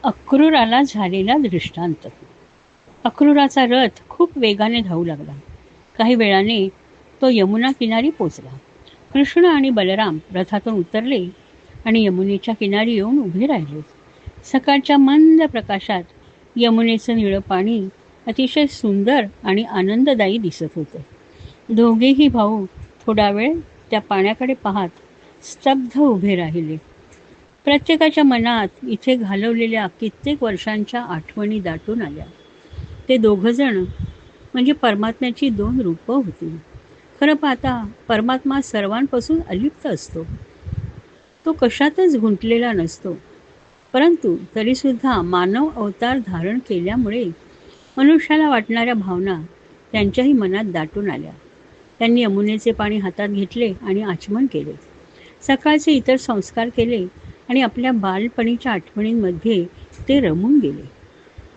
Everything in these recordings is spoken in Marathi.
अक्रूराला झालेला दृष्टांत. अक्रूराचा रथ खूप वेगाने धावू लागला. काही वेळाने तो यमुना किनारी पोचला. कृष्ण आणि बलराम रथातून उतरले आणि यमुनेच्या किनारी येऊन उभे राहिले. सकाळच्या मंद प्रकाशात यमुनेचं निळं पाणी अतिशय सुंदर आणि आनंददायी दिसत होतं. दोघेही भाऊ थोडा वेळ त्या पाण्याकडे पाहत स्तब्ध उभे राहिले. प्रत्येकाच्या मनात इथे घालवलेल्या कित्येक वर्षांच्या आठवणी दाटून आल्या. ते दोघंजण म्हणजे परमात्म्याची दोन रूपं होती. खरं पाहता परमात्मा सर्वांपासून अलिप्त असतो. तो कशातच गुंतलेला नसतो. परंतु तरीसुद्धा मानव अवतार धारण केल्यामुळे मनुष्याला वाटणाऱ्या भावना त्यांच्याही मनात दाटून आल्या. त्यांनी यमुनेचे पाणी हातात घेतले आणि आचमन केले. सकाळचे इतर संस्कार केले आणि आपल्या बालपणीच्या आठवणींमध्ये ते रमून गेले.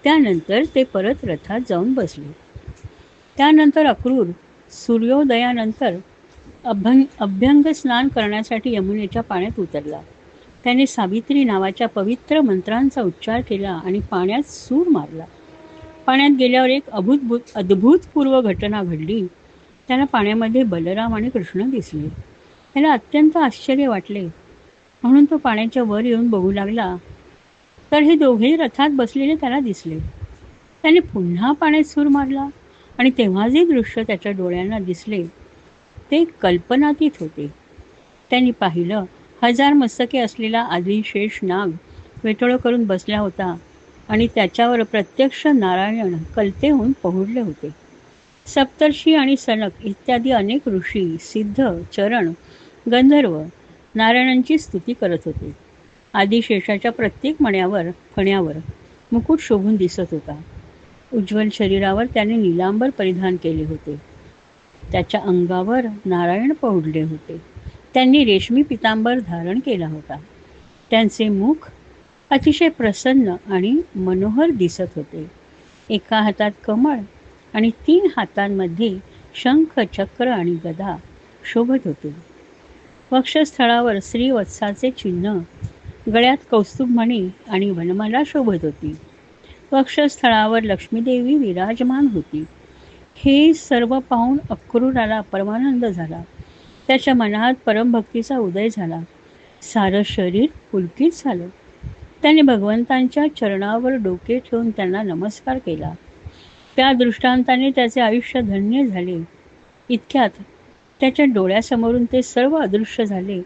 त्यानंतर ते परत रथात जाऊन बसले. त्यानंतर अक्रूर सूर्योदयानंतर अभ्यंग स्नान करण्यासाठी यमुनेच्या पाण्यात उतरला. त्याने सावित्री नावाच्या पवित्र मंत्रांचा उच्चार केला आणि पाण्यात सूर मारला. पाण्यात गेल्यावर एक अद्भुतपूर्व घटना घडली. त्याला पाण्यामध्ये बलराम आणि कृष्ण दिसले. त्याला अत्यंत आश्चर्य वाटले. म्हणून तो पाण्याच्या वर येऊन बघू लागला तर हे दोघेही रथात बसलेले त्याला दिसले. त्याने पुन्हा पाण्यात सूर मारला आणि तेव्हा जे दृश्य त्याच्या डोळ्यांना दिसले ते कल्पनातीत होते. त्यांनी पाहिलं, 1000 मस्तके असलेला आदिशेष नाग वेटोळं करून बसला होता आणि त्याच्यावर प्रत्यक्ष नारायण कलते होऊन पहुडले होते. सप्तर्षी आणि सनक इत्यादी अनेक ऋषी, सिद्ध, चरण, गंधर्व नारायणांची स्तुती करत होते. आदिशेषाच्या प्रत्येक फण्यावर मुकुट शोभून दिसत होता. उज्ज्वल शरीरावर त्याने निलांबर परिधान केले होते. त्याच्या अंगावर नारायण पहुडले होते. त्यांनी रेशमी पितांबर धारण केला होता. त्यांचे मुख अतिशय प्रसन्न आणि मनोहर दिसत होते. एका हातात कमळ आणि 3 हातांमध्ये शंख, चक्र आणि गदा शोभत होते. वक्षस्थळावर श्रीवत्साचे चिन्ह, गळ्यात कौस्तुभमणी आणि वनमाला शोभत होती. वक्षस्थळावर लक्ष्मीदेवी विराजमान होती. हे सर्व पाहून अक्रूराला परमानंद झाला. त्याच्या मनात परमभक्तीचा उदय झाला. सारं शरीर पुलकित झालं. त्याने भगवंतांच्या चरणावर डोके ठेवून त्यांना नमस्कार केला. त्या दृष्टांताने त्याचे आयुष्य धन्य झाले. इतक्यात त्याच्या डोळ्यासमोरून ते सर्व अदृश्य झाले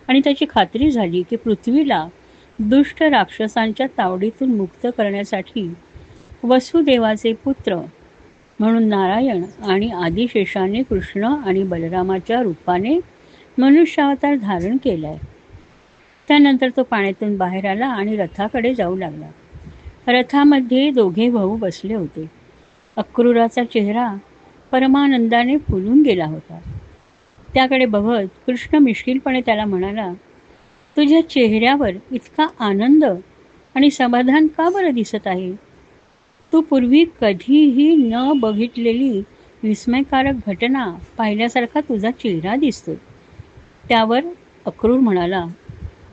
आणि त्याची खात्री झाली की पृथ्वीला दुष्ट राक्षसांच्या तावडीतून मुक्त करण्यासाठी वसुदेवाचे पुत्र म्हणून नारायण आणि आदिशेषाने कृष्ण आणि बलरामाच्या रूपाने मनुष्यावतार धारण केलाय. त्यानंतर तो पाण्यातून बाहेर आला आणि रथाकडे जाऊ लागला. रथामध्ये दोघे भाऊ बसले होते. अक्रूराचा चेहरा परमानंदाने फुलून गेला होता. त्याकडे बघत कृष्ण मिश्किलपणे त्याला म्हणाला, तुझ्या चेहऱ्यावर इतका आनंद आणि समाधान का बरं दिसत आहे? तू पूर्वी कधीही न बघितलेली विस्मयकारक घटना पाहिल्यासारखा तुझा चेहरा दिसतो. त्यावर अक्रूर म्हणाला,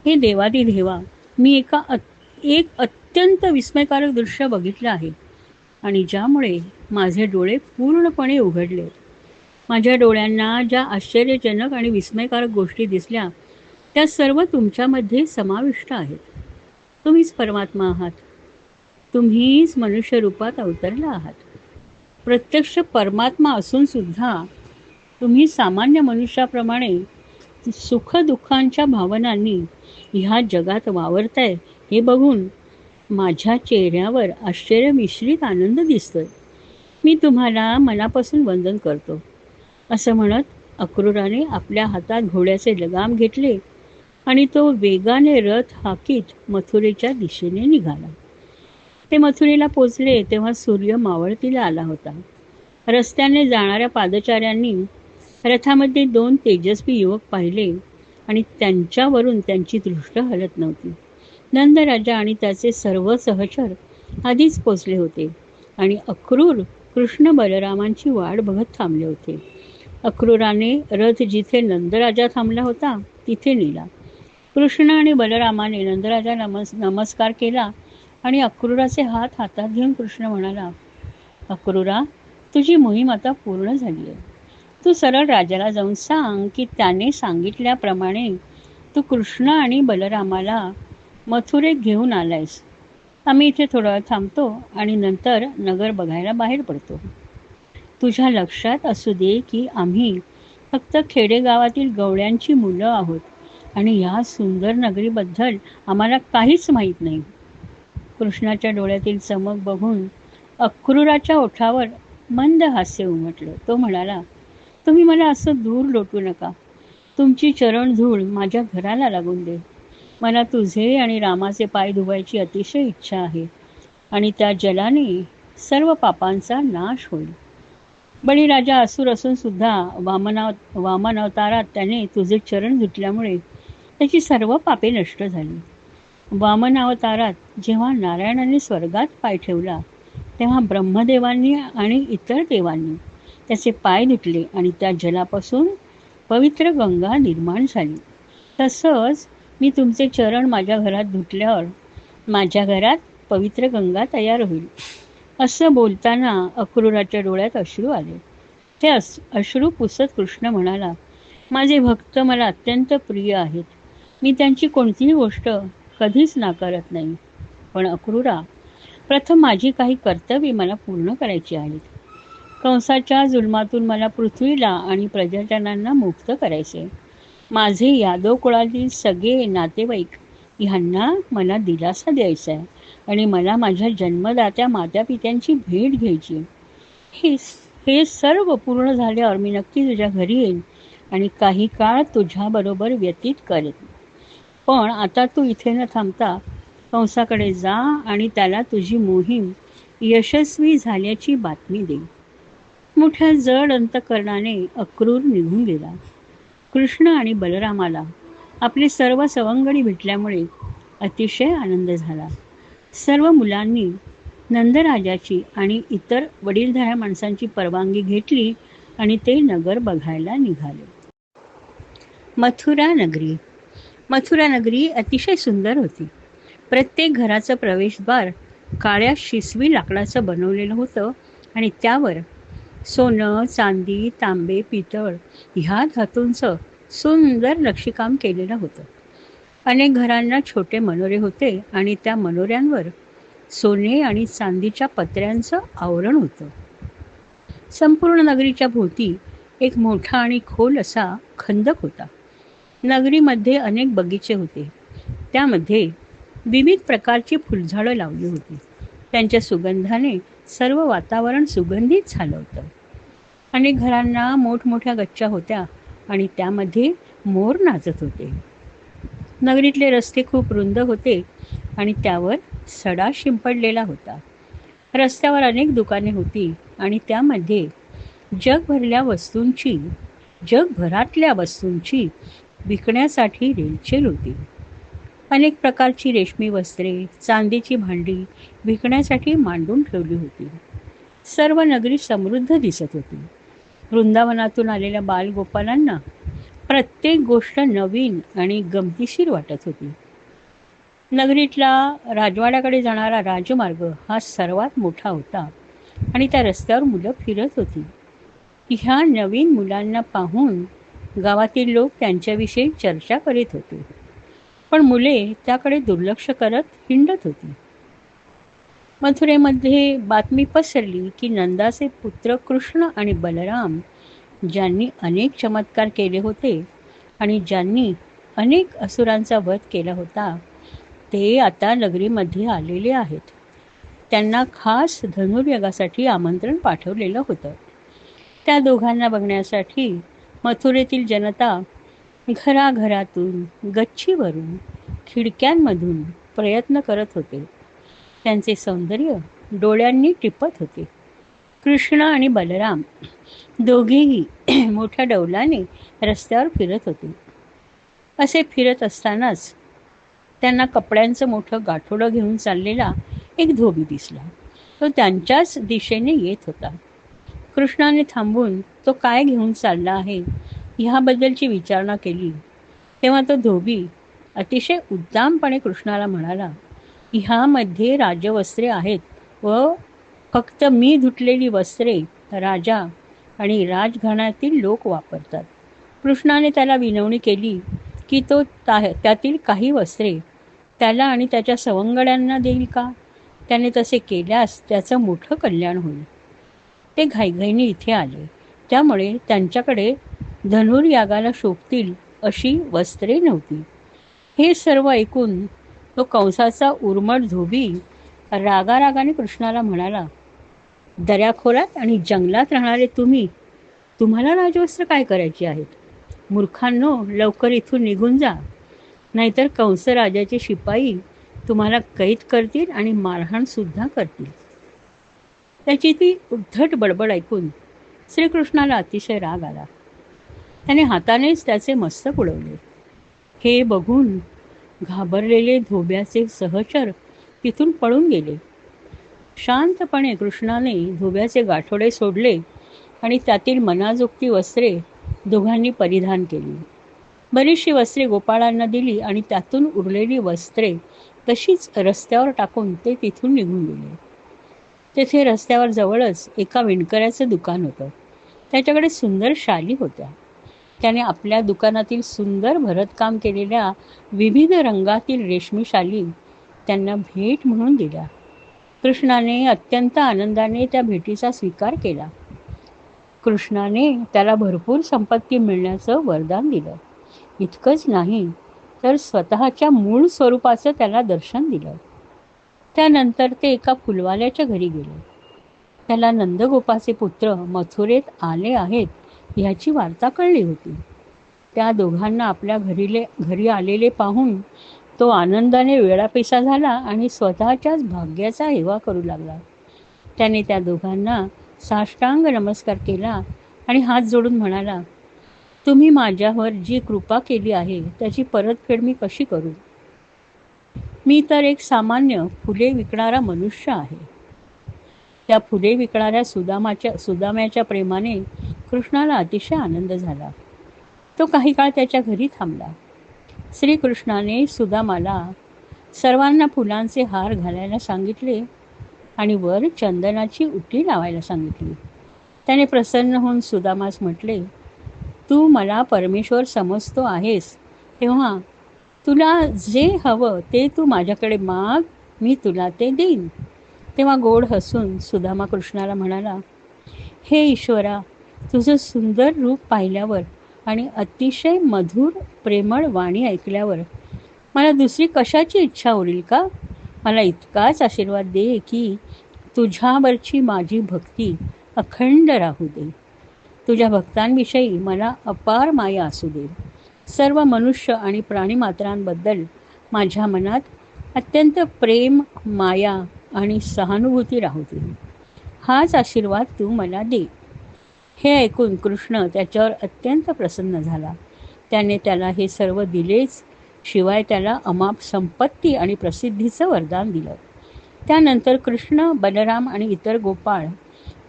हे देवादिदेवा, मी एक अत्यंत विस्मयकारक दृश्य बघितलं आहे आणि ज्यामुळे माझे डोळे पूर्णपणे उघडले. माझ्या डोळ्यांना ज्या आश्चर्यजनक आणि विस्मयकारक गोष्टी दिसल्या त्या सर्व तुमच्यामध्ये समाविष्ट आहेत. तुम्हीच परमात्मा आहात. तुम्हीच मनुष्य रूपात अवतरला आहात. प्रत्यक्ष परमात्मा असून सुद्धा तुम्ही सामान्य मनुष्याप्रमाणे सुखदुःखांच्या भावनांनी ह्या जगात वावरताय हे बघून माझ्या चेहऱ्यावर आश्चर्य मिश्रित आनंद दिसतोय. मी तुम्हाला मनापासून वंदन करतो. असं म्हणत अक्रूराने आपल्या हातात घोड्याचे लगाम घेतले आणि तो वेगाने रथ हाकीत मथुरेच्या दिशेने निघाला. ते मथुरेला पोचले तेव्हा सूर्य मावळतीला आला होता. रस्त्याने जाणाऱ्या पादचाऱ्यांनी रथामध्ये 2 तेजस्वी युवक पाहिले आणि त्यांच्यावरून त्यांची दृष्ट हलत नव्हती. नंदराजा आणि त्याचे सर्व सहचर आधीच पोचले होते आणि अक्रूर कृष्ण बलरामांची वाट बघत थांबले होते. अक्रूराने रथ जिथे नंदराजा थांबला होता तिथे नेला. कृष्ण आणि बलरामाने नंदराजा नमस्कार केला आणि अक्रूराचे हात हातात घेऊन कृष्ण म्हणाला, अक्रूरा, तुझी मोहीम आता पूर्ण झाली आहे. तू सरळ राजाला जाऊन सांग की त्याने सांगितल्याप्रमाणे तू कृष्ण आणि बलरामाला मथुरेत घेऊन आलायस. आम्ही इथे थोडा वेळ थांबतो आणि नंतर नगर बघायला बाहेर पडतो. तुझ्या लक्षात असू दे की आम्ही फक्त खेडेगावातील गवळ्यांची मुलं आहोत आणि या सुंदर नगरीबद्दल आम्हाला काहीच माहीत नाही. कृष्णाच्या डोळ्यातील चमक बघून अक्रूराच्या ओठावर मंद हास्य उमटलं. तो म्हणाला, तुम्ही मला असं दूर लोटू नका. तुमची चरण धूळ माझ्या घराला लागून दे. मला तुझे आणि रामाचे पाय धुवायची अतिशय इच्छा आहे आणि त्या जलाने सर्व पापांचा नाश होईल. बळीराजा असुर असून सुद्धा वामन अवतारात त्याने तुझे चरण धुतल्यामुळे त्याची सर्व पापे नष्ट झाली. वामन अवतारात जेव्हा नारायणाने स्वर्गात पाय ठेवला तेव्हा ब्रह्मदेवांनी आणि इतर देवांनी त्याचे पाय धुतले आणि त्या जलापासून पवित्र गंगा निर्माण झाली. तसंच मी तुमचे चरण माझ्या घरात धुतल्यावर माझ्या घरात पवित्र गंगा तयार होईल. असं बोलताना अक्रूराच्या डोळ्यात अश्रू आले. ते अश्रू पुसत कृष्ण म्हणाला, माझे भक्त मला अत्यंत प्रिय आहेत. मी त्यांची कोणतीही गोष्ट कधीच नाकारत नाही. पण अक्रूरा, प्रथम माझी काही कर्तव्ये मला पूर्ण करायची आहेत. कंसाच्या जुलमातून मला पृथ्वीला आणि प्रजाजनांना मुक्त करायचे. माझे यादव कुळातील सगळे नातेवाईक ह्यांना मला दिलासा द्यायचा आहे आणि मला माझ्या जन्मदात्या मातापित्यांची भेट घ्यायची. हे सर्व पूर्ण झाल्यावर मी नक्की तुझ्या घरी येईन आणि काही काळ तुझ्याबरोबर व्यतीत करेन. पण आता तू इथे न थांबता कंसाकडे जा आणि त्याला तुझी मोहीम यशस्वी झाल्याची बातमी दे. मोठ्या जड अंतकरणाने अक्रूर निघून गेला. कृष्ण आणि बलरामाला आपले सर्व सवंगडी भेटल्यामुळे अतिशय आनंद झाला. सर्व मुलांनी नंदराजाची आणि इतर वडीलधाऱ्या माणसांची परवानगी घेतली आणि ते नगर बघायला निघाले. मथुरा नगरी. मथुरा नगरी अतिशय सुंदर होती. प्रत्येक घराचं प्रवेशद्वार काळ्या शिसवी लाकडाचं बनवलेलं होतं आणि त्यावर सोनं, चांदी, तांबे, पितळ ह्या धातूंचं सुंदर नक्षीकाम केलेलं होतं. अनेक घरांना छोटे मनोरे होते आणि त्या मनोऱ्यांवर सोने आणि चांदीच्या पत्र्यांचं आवरण होतं. संपूर्ण नगरीच्या भोवती एक मोठा आणि खोल असा खंदक होता. नगरीमध्ये अनेक बगीचे होते. त्यामध्ये विविध प्रकारची फुलझाडं लावली होती. त्यांच्या सुगंधाने सर्व वातावरण सुगंधित झालं होतं. अनेक घरांना मोठमोठ्या गच्च्या होत्या आणि त्यामध्ये मोर नाचत होते. नगरीतले रस्ते खूप रुंद होते आणि त्यावर सडा शिंपडलेला होता. रस्त्यावर अनेक दुकाने होती आणि त्यामध्ये जगभरातल्या वस्तूंची विकण्यासाठी रेलचेल होती. अनेक प्रकारची रेशमी वस्त्रे, चांदीची भांडी विकण्यासाठी मांडून ठेवली होती. सर्व नगरी समृद्ध दिसत होती. वृंदावनातून आलेल्या बालगोपालांना प्रत्येक गोष्ट नवीन आणि गमतीशीर वाटत होती. नगरीतला राजवाड्याकडे जाणारा राजमार्ग हा सर्वात मोठा होता आणि त्या रस्त्यावर मुलं फिरत होती. ह्या नवीन मुलांना पाहून गावातील लोक त्यांच्याविषयी चर्चा करीत होते, पण मुले त्याकडे दुर्लक्ष करत हिंडत होती. मथुरेमध्ये बातमी पसरली की नंदाचे पुत्र कृष्ण आणि बलराम, ज्यांनी अनेक चमत्कार केले होते आणि ज्यांनी अनेक असुरांचा वध केला होता, ते आता नगरीमध्ये आलेले आहेत. त्यांना खास धनुर्यगासाठी आमंत्रण पाठवलेलं होतं. त्या दोघांना बघण्यासाठी मथुरेतील जनता घराघरातून, गच्चीवरून, खिडक्यांमधून प्रयत्न करत होते. त्यांचे सौंदर्य डोळ्यांनी टिपत होते. कृष्ण आणि बलराम दोघेही मोठ्या डौलाने रस्त्यावर फिरत होते. असे फिरत असतानाच त्यांना कपड्यांचं मोठं गाठोडं घेऊन चाललेला एक धोबी दिसला. तो त्यांच्याच दिशेने येत होता. कृष्णाने थांबून तो काय घेऊन चालला आहे ह्याबद्दलची विचारणा केली. तेव्हा तो धोबी अतिशय उद्दामपणे कृष्णाला म्हणाला, ह्यामध्ये राजवस्त्रे आहेत व फक्त मी धुतलेली वस्त्रे राजा आणि राजघराण्यातील लोक वापरतात. कृष्णाने त्याला विनवणी केली की तो त्यातील काही वस्त्रे त्याला आणि त्याच्या सवंगड्यांना देईल का? त्याने तसे केल्यास त्याचं मोठं कल्याण होईल. ते घाईघाईने इथे आले, त्यामुळे त्यांच्याकडे धनुर्यागाला शोभतील अशी वस्त्रे नव्हती. हे सर्व ऐकून तो कंसाचा उर्मट धोबी रागारागाने कृष्णाला म्हणाला, दऱ्याखोरात आणि जंगलात राहणारे तुम्हाला राजवस्त्र काय करायची आहेत? मूर्खांनो, लवकर इथून निघून जा, नाहीतर कंस राजाचे शिपाई तुम्हाला कैद करतील आणि मारहाण सुद्धा करतील. त्याची ती उद्धट बडबड ऐकून श्रीकृष्णाला अतिशय राग आला. त्याने हातानेच त्याचे मस्तक उडवले. हे बघून घाबरलेले धोब्याचे सहचर तिथून पळून गेले. शांतपणे कृष्णाने धोब्याचे गाठोडे सोडले आणि त्यातील मनाजोगती वस्त्रे दोघांनी परिधान केली. बरीचशी वस्त्रे गोपाळांना दिली आणि त्यातून उरलेली वस्त्रे तशीच रस्त्यावर टाकून ते तिथून निघून गेले. तेथे रस्त्यावर जवळच एका विणकऱ्याचं दुकान होतं. त्याच्याकडे सुंदर शाली होत्या. त्याने आपल्या दुकानातील सुंदर भरतकाम केलेल्या विविध रंगातील रेशमी शाली त्यांना भेट म्हणून दिल्या. कृष्णाने अत्यंत आनंदाने त्या भेटीचा स्वीकार केला. कृष्णाने त्याला भरपूर संपत्ती मिळण्याचं वरदान दिलं. इतकंच नाही तर स्वतःच्या मूळ स्वरूपाचं त्याला दर्शन दिलं. त्यानंतर ते एका फुलवाल्याच्या घरी गेले. त्याला नंदगोपाचे पुत्र मथुरेत आले आहेत ह्याची वार्ता कळली होती. त्या दोघांना आपल्या घरी आलेले पाहून तो आनंदाने वेडापिसा झाला आणि स्वतःच्याच भाग्याचा हेवा करू लागला. त्याने त्या दोघांना साष्टांग नमस्कार केला आणि हात जोडून म्हणाला, तुम्ही माझ्यावर जी कृपा केली आहे त्याची परतफेड मी कशी करू? मी तर एक सामान्य फुले विकणारा मनुष्य आहे. त्या फुले विकणाऱ्या सुदाम्याच्या प्रेमाने कृष्णाला अतिशय आनंद झाला. तो काही काळ त्याच्या घरी थांबला. श्रीकृष्णाने सुदामाला सर्वांना फुलांचे हार घालायला सांगितले आणि वर चंदनाची उटी लावायला सांगितली. त्याने प्रसन्न होऊन सुदामास म्हटले, तू मला परमेश्वर समजतो आहेस, तेव्हा तुला जे हवं ते तू माझ्याकडे माग, मी तुला ते देईन. तेव्हा गोड हसून सुदामा कृष्णाला म्हणाला, हे ईश्वरा, तुझं सुंदर रूप पाहिल्यावर आणि अतिशय मधुर प्रेमळ वाणी ऐकल्यावर मला दुसरी कशाची इच्छा उरेल का? मला इतकाच आशीर्वाद दे की तुझ्यावरची माझी भक्ती अखंड राहू दे. तुझ्या भक्तांविषयी मला अपार माया असू दे. सर्व मनुष्य आणि प्राणीमात्रांबद्दल माझ्या मनात अत्यंत प्रेम, माया आणि सहानुभूती राहू दे. हाच आशीर्वाद तू मला दे. हे ऐकून कृष्ण त्याच्यावर अत्यंत प्रसन्न झाला. त्याने त्याला हे सर्व दिलेच, शिवाय त्याला अमाप संपत्ती आणि प्रसिद्धीचं वरदान दिलं. त्यानंतर कृष्ण, बलराम आणि इतर गोपाळ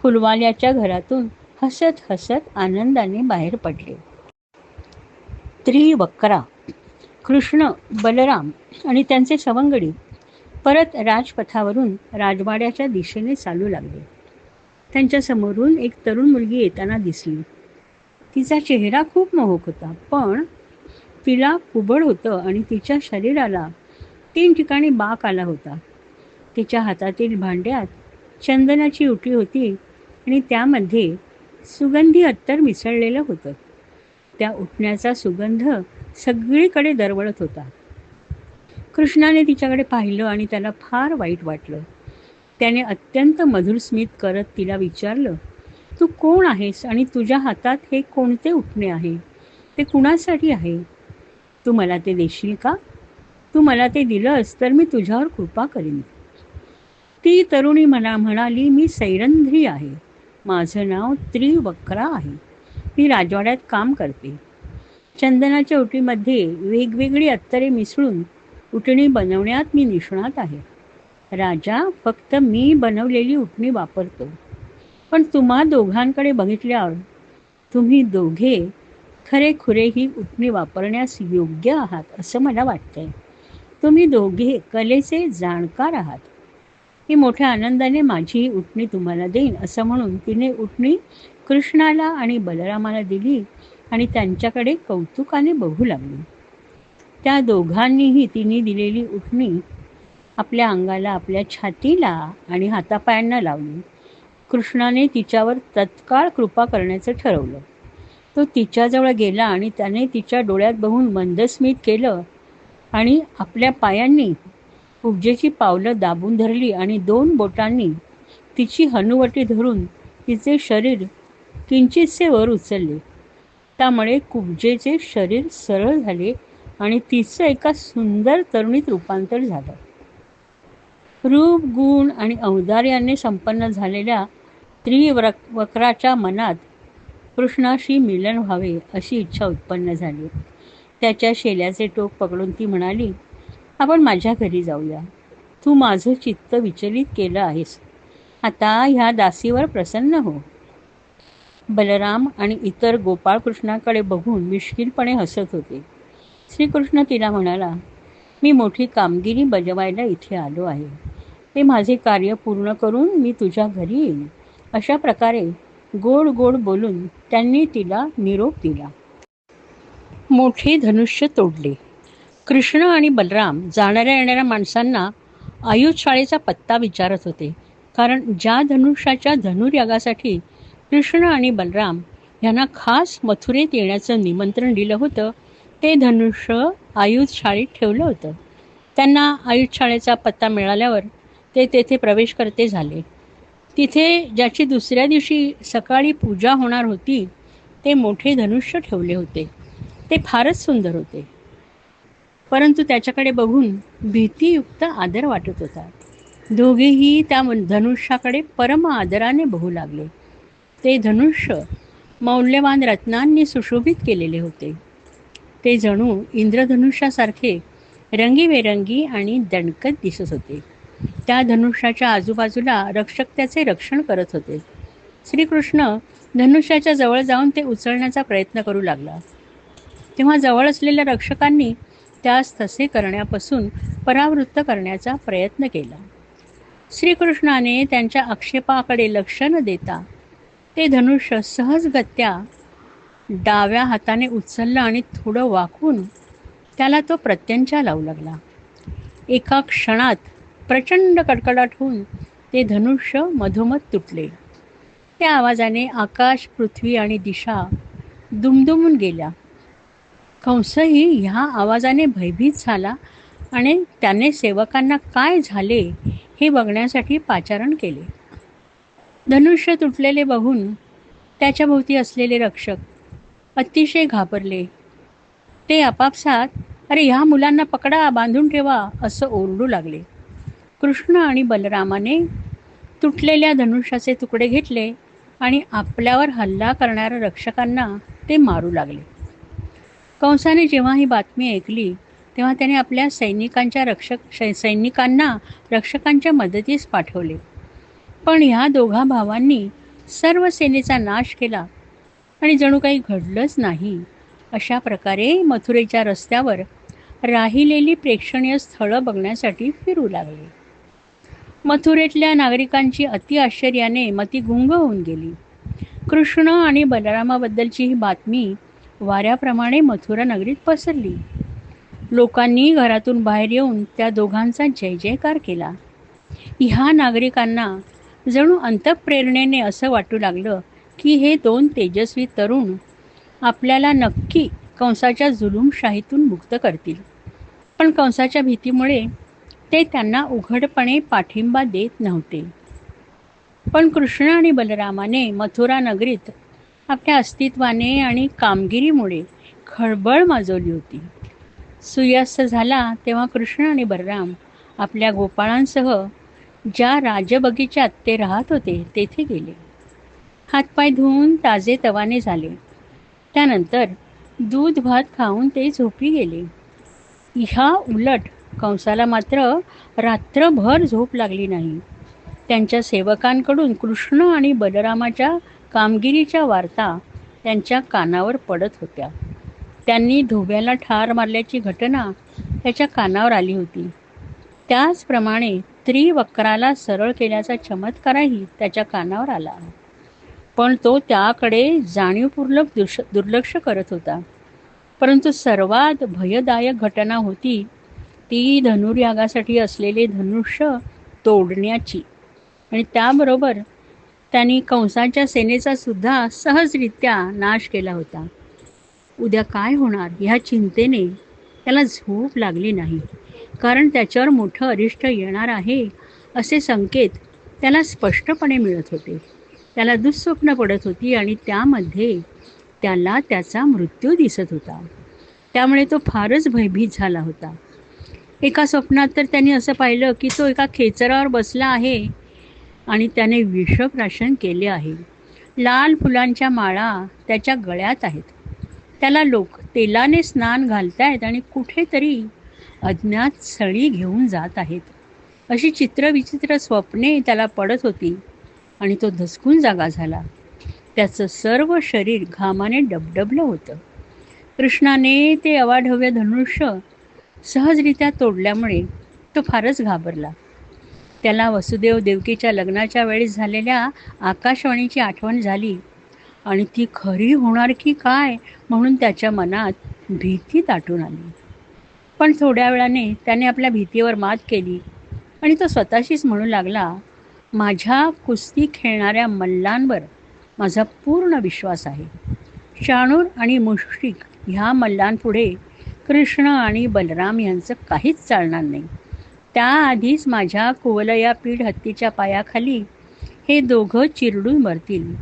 फुलवाल्याच्या घरातून हसत हसत आनंदाने बाहेर पडले. त्रिवक्रा कृष्ण, बलराम आणि त्यांचे सवंगडी परत राजपथावरून राजवाड्याच्या दिशेने चालू लागले. त्यांच्या समोरून एक तरुण मुलगी येताना दिसली. तिचा चेहरा खूप मोहक होता, पण तिला कुबड होतं आणि तिच्या शरीराला 3 ठिकाणी बाक आला होता. तिच्या हातातील भांड्यात चंदनाची उटी होती आणि त्यामध्ये सुगंधी अत्तर मिसळलेलं होतं. त्या उटण्याचा सुगंध सगळीकडे दरवळत होता. कृष्णाने तिच्याकडे पाहिलं आणि त्याला फार वाईट वाटलं. त्याने अत्यंत मधुर स्मित करत तिला विचारलं, तू कोण आहेस आणि तुझ्या हातात हे कोणते उटणे आहे? ते कुणासाठी आहे? तू मला ते देशील का? तू मला ते दिलंस तर मी तुझ्यावर कृपा करीन. ती तरुणी म्हणाली, मी सैरंध्री आहे. माझं नाव त्रिवक्रा आहे. मी राजवाड्यात काम करते. चंदनाच्या उटीमध्ये वेगवेगळी अत्तरे मिसळून उटणी बनवण्यात मी निष्णात आहे. राजा, फक्त मी बनवलेली उटणी वापरतो. पण तुम्हा दोघांकडे बघितल्यावर तुम्ही दोघे खरेखुरे ही उटणी वापरण्यास योग्य आहात असं मला वाटतंय. तुम्ही दोघे कलेचे जाणकार आहात. मी मोठ्या आनंदाने माझी ही उटणी तुम्हाला देईन, असं म्हणून तिने उटणी कृष्णाला आणि बलरामाला दिली आणि त्यांच्याकडे कौतुकाने बघू लागली. त्या दोघांनीही तिने दिलेली उटणी आपल्या अंगाला, आपल्या छातीला आणि हातापायांना लावली. कृष्णाने तिच्यावर तत्काळ कृपा करण्याचं ठरवलं. तो तिच्याजवळ गेला आणि त्याने तिच्या डोळ्यात बघून मंदस्मित केलं आणि आपल्या पायांनी कुब्जेची पावलं दाबून धरली आणि 2 बोटांनी तिची हनुवटी धरून तिचे शरीर किंचितसे वर उचलले. त्यामुळे कुब्जेचे शरीर सरळ झाले आणि तिचं एका सुंदर तरुणीत रूपांतर झालं. रूप, गुण आणि औदार्याने संपन्न झालेल्या त्रिवक्राच्या मनात कृष्णाशी मिलन व्हावे अशी इच्छा उत्पन्न झाली. त्याच्या शेल्याचे टोक पकडून ती म्हणाली, आपण माझ्या घरी जाऊया. तू माझं चित्त विचलित केलं आहेस. आता ह्या दासीवर प्रसन्न हो. बलराम आणि इतर गोपाळकृष्णाकडे बघून मिश्किलपणे हसत होते. श्रीकृष्ण तिला म्हणाला, मी मोठी कामगिरी बजवायला इथे आलो आहे. ते माझे कार्य पूर्ण करून मी तुझ्या घरी येईन. अशा प्रकारे गोड गोड बोलून त्यांनी तिला निरोप दिला. मोठे धनुष्य तोडले. कृष्ण आणि बलराम जाणाऱ्या येणाऱ्या माणसांना आयुधशाळेचा पत्ता विचारत होते, कारण ज्या धनुष्याच्या धनुर्यागासाठी कृष्ण आणि बलराम यांना खास मथुरेत येण्याचं निमंत्रण दिलं होतं, ते धनुष्य आयुधशाळेत ठेवलं होतं. त्यांना आयुधशाळेचा पत्ता मिळाल्यावर ते तेथे प्रवेश करते झाले. तिथे ज्याची दुसऱ्या दिवशी सकाळी पूजा होणार होती, ते मोठे धनुष्य ठेवले होते. ते फारच सुंदर होते, परंतु त्याच्याकडे बघून भीतीयुक्त आदर वाटत होता. दोघेही त्या धनुष्याकडे परम आदराने बघू लागले. ते धनुष्य मौल्यवान रत्नांनी सुशोभित केलेले होते. ते जणू इंद्रधनुष्यासारखे रंगीबेरंगी आणि दणकत दिसत होते. त्या धनुष्याच्या आजूबाजूला रक्षक त्याचे रक्षण करत होते. श्रीकृष्ण धनुष्याच्या जवळ जाऊन ते उचलण्याचा प्रयत्न करू लागला, तेव्हा जवळ असलेल्या रक्षकांनी त्यास तसे करण्यापासून परावृत्त करण्याचा प्रयत्न केला. श्रीकृष्णाने त्यांच्या आक्षेपाकडे लक्ष न देता ते धनुष्य सहजगत्या डाव्या हाताने उचललं आणि थोडं वाकवून त्याला तो प्रत्यंचा लावू लागला. एका क्षणात प्रचंड कडकडाट होऊन ते धनुष्य मधोमध तुटले. त्या आवाजाने आकाश, पृथ्वी आणि दिशा दुमदुमून गेल्या. कंसही ह्या आवाजाने भयभीत झाला आणि त्याने सेवकांना काय झाले हे बघण्यासाठी पाचारण केले. धनुष्य तुटलेले बघून त्याच्या भोवती असलेले रक्षक अतिशय घाबरले. ते आपापसात, अरे ह्या मुलांना पकडा, बांधून ठेवा, असं ओरडू लागले. कृष्ण आणि बलरामाने तुटलेल्या धनुष्याचे तुकडे घेतले आणि आपल्यावर हल्ला करणाऱ्या रक्षकांना ते मारू लागले. कंसाने जेव्हा ही बातमी ऐकली, तेव्हा त्याने आपल्या सैनिकांना रक्षकांच्या मदतीस पाठवले. पण ह्या दोघा भावांनी सर्व सेनेचा नाश केला आणि जणू काही घडलंच नाही. अशा प्रकारे मथुरेच्या रस्त्यावर राहिलेली प्रेक्षणीय स्थळं बघण्यासाठी फिरू लागले. मथुरेतल्या नागरिकांची अति आश्चर्याने मती गुंग होऊन गेली. कृष्ण आणि बलरामाबद्दलची ही बातमी वाऱ्याप्रमाणे मथुरा नगरीत पसरली. लोकांनी घरातून बाहेर येऊन त्या दोघांचा जय जयकार केला. ह्या नागरिकांना जणू अंतःप्रेरणेने असं वाटू लागलं की हे 2 तेजस्वी तरुण आपल्याला नक्की कंसाच्या जुलूमशाहीतून मुक्त करतील. पण कंसाच्या भीतीमुळे ते त्यांना उघडपणे पाठिंबा देत नव्हते. पण कृष्ण आणि बलरामाने मथुरा नगरीत आपल्या अस्तित्वाने आणि कामगिरीमुळे खळबळ माजवली होती. सूर्यास्त झाला तेव्हा कृष्ण आणि बलराम आपल्या गोपाळांसह ज्या राजबगीच्यात ते राहत होते तेथे गेले. हातपाय धुवून ताजे तवाने झाले. त्यानंतर दूध भात खाऊन ते झोपी गेले. ह्या उलट कंसाला मात्र रात्रभर झोप लागली नाही. त्यांच्या सेवकांकडून कृष्ण आणि बलरामाच्या कामगिरीच्या वार्ता त्यांच्या कानावर पडत होत्या. त्यांनी धोब्याला ठार मारल्याची घटना त्याच्या कानावर आली होती. त्याचप्रमाणे त्रिवक्राला सरळ केल्याचा चमत्कारही त्याच्या कानावर आला. पण तो त्याकडे जाणीवपूर्वक दुर्लक्ष करत होता. परंतु सर्वात भयदायक घटना होती ती धनुर्यागासाठी असलेले धनुष्य तोडण्याची. आणि त्याबरोबर त्यांनी कंसाच्या सेनेचा सुद्धा सहजरित्या नाश केला होता. उद्या काय होणार ह्या चिंतेने त्याला झोप लागली नाही. कारण त्याच्यावर मोठं अरिष्ट येणार आहे असे संकेत त्याला स्पष्टपणे मिळत होते. त्याला दुःस्वप्न पडत होती आणि त्यामध्ये त्याला त्याचा मृत्यू दिसत होता. त्यामुळे तो फारच भयभीत झाला होता. एका स्वप्नात तर त्यांनी असं पाहिलं की तो एका खेचरावर बसला आहे आणि त्याने विषप्राशन केले आहे. लाल फुलांच्या माळा त्याच्या गळ्यात आहेत. त्याला लोक तेलाने स्नान घालतायत आणि कुठेतरी अज्ञात सळी घेऊन जात आहेत. अशी चित्रविचित्र स्वप्ने त्याला पडत होती आणि तो धसकून जागा झाला. त्याचं सर्व शरीर घामाने डबडबलं होतं. कृष्णाने ते अवाढव्य धनुष्य सहजरित्या तोडल्यामुळे तो फारच घाबरला. त्याला वसुदेव देवकीच्या लग्नाच्या वेळेस झालेल्या आकाशवाणीची आठवण झाली आणि ती खरी होणार की काय म्हणून त्याच्या मनात भीती दाटून आली. पण थोड्या वेळाने त्याने आपल्या भीतीवर मात केली आणि तो स्वतःशीच म्हणू लागला, माझ्या कुस्ती खेळणाऱ्या मल्लांवर माझा पूर्ण विश्वास आहे. चाणूर आणि मुष्टिक ह्या मल्लांपुढे कृष्ण आणि बलराम यांचं काहीच चालणार नाही. त्याआधीच माझ्या कुवलया पीठ हत्तीच्या पायाखाली हे दोघं चिरडून मरतील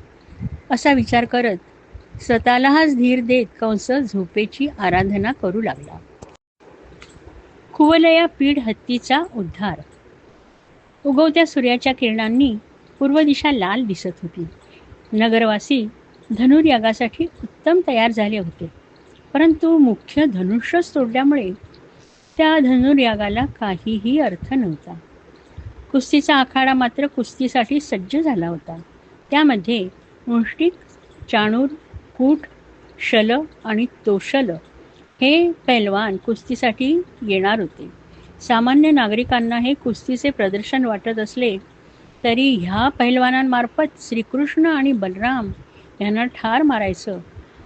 असा विचार करत स्वतःलाच धीर देत कंस झोपेची आराधना करू लागला. कुवलया पीठ हत्तीचा उद्धार. उगवत्या सूर्याच्या किरणांनी पूर्व दिशा लाल दिसत होती. नगरवासी धनुर्यागासाठी उत्तम तयार झाले होते. परंतु मुख्य धनुष्यच तोडल्यामुळे त्या धनुर्यागाला काहीही अर्थ नव्हता. कुस्तीचा आखाडा मात्र कुस्तीसाठी सज्ज झाला होता. त्यामध्ये मुष्टिक, चाणूर, कूट, शल आणि तोशल हे पैलवान कुस्तीसाठी येणार होते. सामान्य नागरिकांना हे कुस्तीचे प्रदर्शन वाटत असले तरी ह्या पैलवानांमार्फत श्रीकृष्ण आणि बलराम यांना ठार मारायचं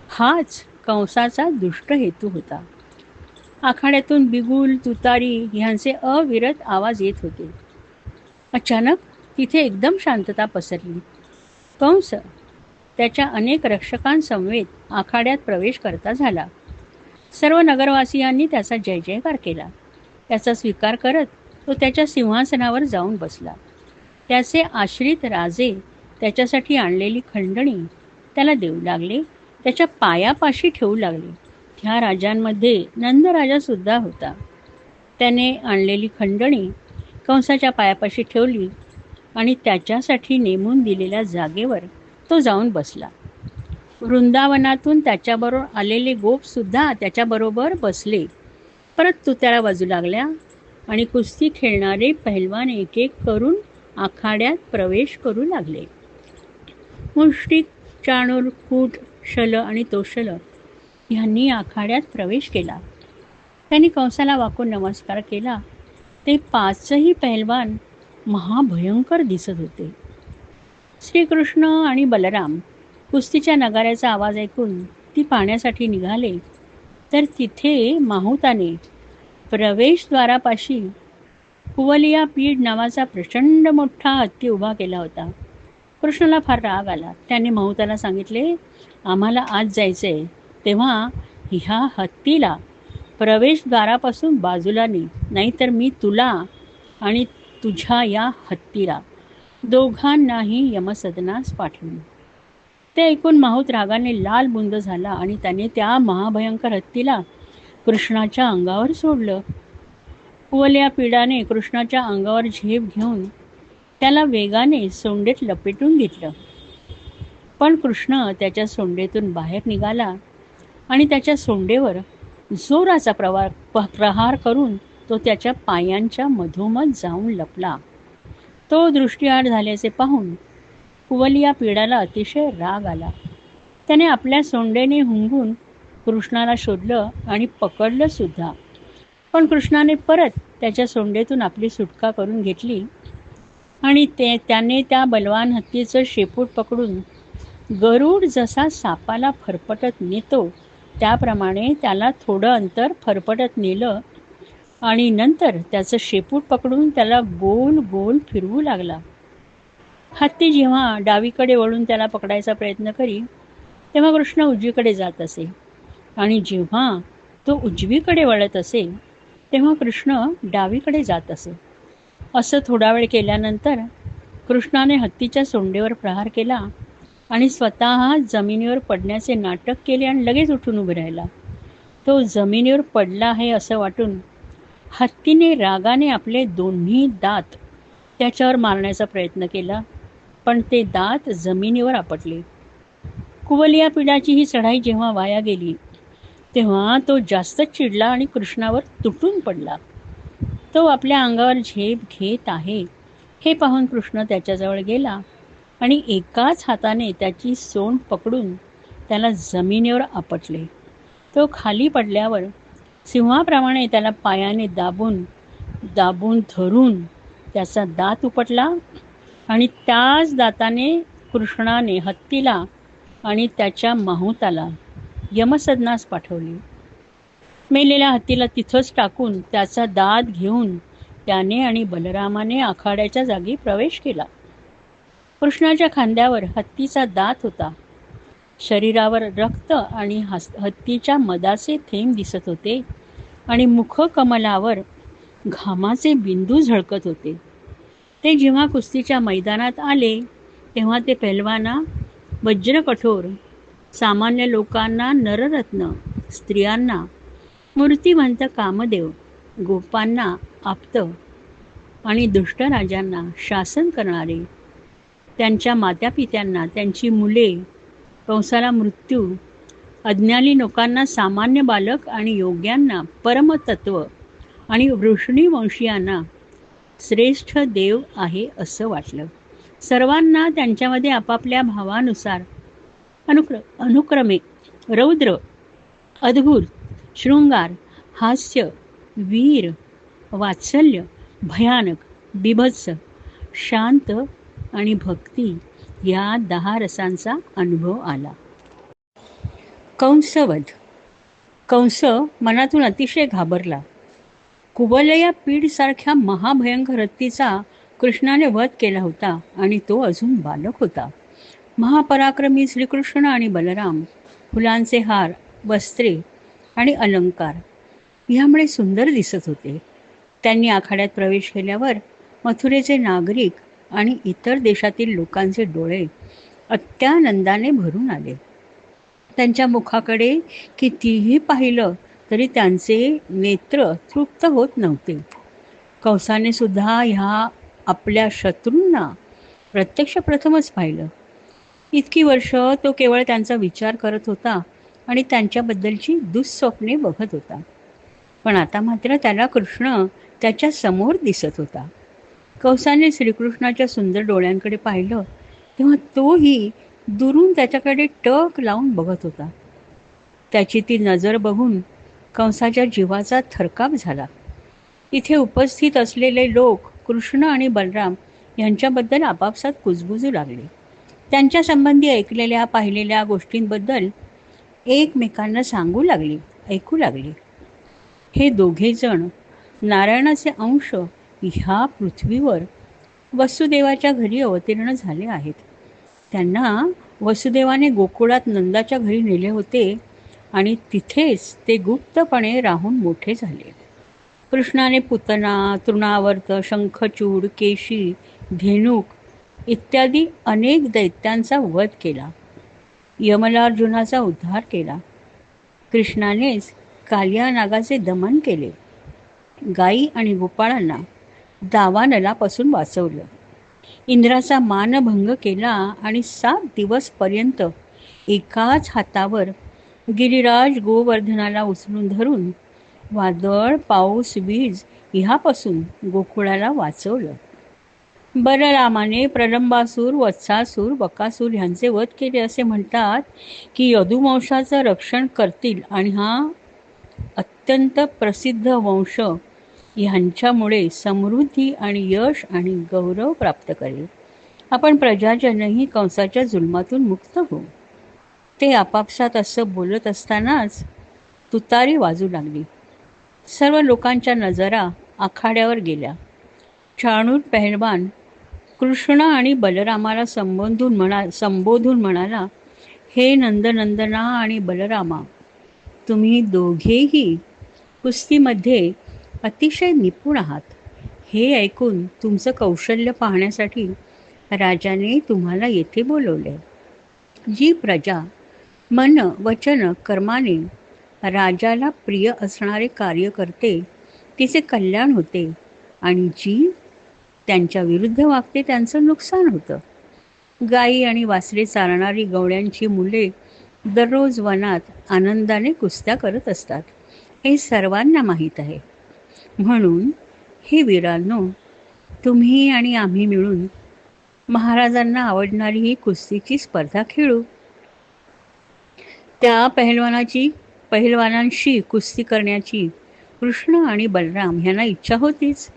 हाच कंसाचा दुष्ट हेतू होता. आखाड्यातून बिगुल, तुतारी ह्यांचे अविरत आवाज येत होते. अचानक तिथे एकदम शांतता पसरली. कंस त्याच्या अनेक रक्षकांसमवेत आखाड्यात प्रवेश करता झाला. सर्व नगरवासियांनी त्याचा जय जयकार केला. त्याचा स्वीकार करत तो त्याच्या सिंहासनावर जाऊन बसला. त्याचे आश्रित राजे त्याच्यासाठी आणलेली खंडणी त्याला देऊ लागले. त्याच्या पायापाशी ठेवू लागले. ह्या राजांमध्ये नंदराजा सुद्धा होता. त्याने आणलेली खंडणी कंसाच्या पायापाशी ठेवली आणि त्याच्यासाठी नेमून दिलेल्या जागेवर तो जाऊन बसला. वृंदावनातून त्याच्याबरोबर आलेले गोपसुद्धा त्याच्याबरोबर बसले. परत तुतारा वाजू लागल्या आणि कुस्ती खेळणारे पहिलवान एक एक करून आखाड्यात प्रवेश करू लागले. मुष्टिक, चाणूर, कूट, शल आणि तोशल ह्यांनी आखाड्यात प्रवेश केला. त्यांनी कंसाला वाकून नमस्कार केला. ते पाचही पहिलवान महाभयंकर दिसत होते. श्रीकृष्ण आणि बलराम कुस्तीच्या नगाऱ्याचा आवाज ऐकून ती पाहण्यासाठी निघाले तर तिथे माहुताने प्रवेशद्वारापाशी कुवलिया पीठ नावाचा प्रचंड मोठा हत्ती उभा केला होता. कृष्णाला फार राग आला. त्याने माहुताला सांगितले, आम्हाला आज जायचंय, तेव्हा ह्या हत्तीला प्रवेशद्वारापासून बाजूला नाहीतर मी तुला आणि तुझ्या या हत्तीला दोघांनाही यमसदनास पाठवीन. ते ऐकून माहुत रागाने लाल बुंद झाला आणि त्याने त्या महाभयंकर हत्तीला कृष्णाच्या अंगावर सोडलं. कुवलया पीडाने कृष्णाच्या अंगावर झेप घेऊन त्याला वेगाने सोंडेत लपेटून घेतलं. पण कृष्ण त्याच्या सोंडेतून बाहेर निघाला आणि त्याच्या सोंडेवर जोराचा प्रहार करून तो त्याच्या पायांच्या मधोमध जाऊन लपला. तो दृष्टीआड झाल्याचे पाहून कुवलिया पीडाला अतिशय राग आला. त्याने आपल्या सोंडेने हुंगून कृष्णाला शोधलं आणि पकडलं सुद्धा. पण कृष्णाने परत त्याच्या सोंडेतून आपली सुटका करून घेतली आणि त्याने त्या बलवान हत्तीचं शेपूट पकडून गरुड जसा सापाला फरफटत नेतो त्याप्रमाणे त्याला थोडं अंतर फरफटत नेलं आणि नंतर त्याचं शेपूट पकडून त्याला गोल गोल फिरवू लागला. हत्ती जेव्हा डावीकडे वळून त्याला पकडायचा प्रयत्न करी तेव्हा कृष्ण उजवीकडे जात असे आणि जेव्हा तो उजवीकडे वळत असे तेव्हा कृष्ण डावीकडे जात असे. असं थोडा वेळ केल्यानंतर कृष्णाने हत्तीच्या सोंडेवर प्रहार केला आणि स्वतः जमिनीवर पडण्याचे नाटक केले आणि लगेच उठून उभे राहिला. तो जमिनीवर पडला आहे असं वाटून हत्तीने रागाने आपले दोन्ही दात त्याच्यावर मारण्याचा प्रयत्न केला, पण ते दात जमिनीवर आपटले. कुवलिया पिडाची ही चढाई जेव्हा वाया गेली तेव्हा तो जास्तच चिडला आणि कृष्णावर तुटून पडला. तो आपल्या अंगावर झेप घेत आहे हे पाहून कृष्ण त्याच्याजवळ गेला आणि एकाच हाताने त्याची सोंड पकडून त्याला जमिनीवर आपटले. तो खाली पडल्यावर सिंहाप्रमाणे त्याला पायाने दाबून दाबून धरून त्याचा दात उपटला आणि त्याच दाताने कृष्णाने हत्तीला आणि त्याच्या माहुताला यमसदनास पाठवले. मेलेल्या हत्तीला तिथंच टाकून त्याचा दात घेऊन त्याने आणि बलरामाने आखाड्याच्या जागी प्रवेश केला. कृष्णाच्या खांद्यावर हत्तीचा दात होता. शरीरावर रक्त आणि हत्तीच्या मदाचे थेंब दिसत होते आणि मुखकमलावर घामाचे बिंदू झळकत होते. ते जेव्हा कुस्तीच्या मैदानात आले तेव्हा ते पहलवाना वज्रकठोर, सामान्य लोकांना नररत्न, स्त्रियांना मूर्तिवंत कामदेव, गोपांना आप्त आणि दुष्ट राजांना शासन करणारे, त्यांच्या मात्यापित्यांना त्यांची मुले, कंसाला मृत्यू, अज्ञानी लोकांना सामान्य बालक आणि योग्यांना परमतत्व आणि वृषणीवंशीयांना श्रेष्ठ देव आहे असं वाटलं. सर्वांना त्यांच्यामध्ये आपापल्या भावानुसार अनुक्रमे रौद्र, अद्भुत, शृंगार, हास्य, वीर, वात्सल्य, भयानक, बिभत्स, शांत आणि भक्ती या 10 रसांचा अनुभव आला. कंसवध. कंस मनातून अतिशय घाबरला. कुवलया पीडसारख्या महाभयंकर हत्तीचा कृष्णाने वध केला होता आणि तो अजून बालक होता. महापराक्रमी श्रीकृष्ण आणि बलराम फुलांचे हार, वस्त्रे आणि अलंकार यामुळे सुंदर दिसत होते. त्यांनी आखाड्यात प्रवेश केल्यावर मथुरेचे नागरिक आणि इतर देशातील लोकांचे डोळे अत्यानंदाने भरून आले. त्यांच्या मुखाकडे कितीही पाहिलं तरी त्यांचे नेत्र तृप्त होत नव्हते. कंसाने सुद्धा ह्या आपल्या शत्रूंना प्रत्यक्ष प्रथमच पाहिलं. इतकी वर्ष तो केवळ त्यांचा विचार करत होता आणि त्यांच्याबद्दलची दुःस्वप्ने बघत होता. पण आता मात्र त्याला कृष्ण त्याच्या समोर दिसत होता. कंसाने श्रीकृष्णाच्या सुंदर डोळ्यांकडे पाहिलं तेव्हा तोही दुरून त्याच्याकडे टक लावून बघत होता. त्याची ती नजर बघून कंसाच्या जीवाचा थरकाप झाला. इथे उपस्थित असलेले लोक कृष्ण आणि बलराम यांच्याबद्दल आपापसात कुजबुजू लागले. त्यांच्या संबंधी ऐकलेल्या पाहिलेल्या गोष्टींबद्दल एकमेकांना ऐकू लागले. हे दोघे जण नारायणाचे अंश ह्या पृथ्वीवर वसुदेवाच्या घरी अवतीर्ण झाले आहेत. त्यांना वसुदेवाने गोकुळात नंदाच्या घरी नेले होते आणि तिथेच ते गुप्तपणे राहून मोठे झाले. कृष्णाने पुतना, तृणावर्त, शंखचूड, केशी, धेनुक इत्यादी अनेक दैत्यांचा वध केला. यमलार्जुनाचा उद्धार केला. कृष्णानेच कालिया नागाचे दमन केले. गायी आणि गोपाळांना दावानलापासून वाचवलं. इंद्राचा मानभंग केला आणि 7 दिवसपर्यंत एकाच हातावर गिरिराज गोवर्धनाला उचलून धरून वादळ, पाऊस, वीज ह्यापासून गोकुळाला वाचवलं. बलरामाने प्रलंबासूर, वत्सासूर, बकासूर ह्यांचे वध केले. असे म्हणतात की यदुवंशाचं रक्षण करतील आणि हा अत्यंत प्रसिद्ध वंश ह्यांच्यामुळे समृद्धी आणि यश आणि गौरव प्राप्त करेल. आपण प्रजाजनही कंसाच्या जुलमातून मुक्त होऊ. ते आपापसात असं बोलत असतानाच तुतारी वाजू लागली. सर्व लोकांच्या नजरा आखाड्यावर गेल्या. चाणूर पहलवान कृष्ण आणि बलरामाला संबोधून म्हणाला, हे नंदनंदना आणि बलरामा, तुम्ही दोघेही कुस्तीमध्ये अतिशय निपुण आहात. हे ऐकून तुमचं कौशल्य पाहण्यासाठी राजाने तुम्हाला येथे बोलवले. जी प्रजा मन वचन कर्माने राजाला प्रिय असणारे कार्य करते तिचे कल्याण होते आणि जी त्यांच्या विरुद्ध वागते त्यांचं नुकसान होतं. गायी आणि वासरे चालणारी गवळ्यांची मुले दररोज वनात आनंदाने कुस्त्या करत असतात, हे सर्वांना माहीत आहे. म्हणून हे वीरांनो, तुम्ही आणि आम्ही मिळून महाराजांना आवडणारी ही कुस्तीची स्पर्धा खेळू. त्या पहिलवानांशी कुस्ती करण्याची कृष्ण आणि बलराम यांना इच्छा होतीच.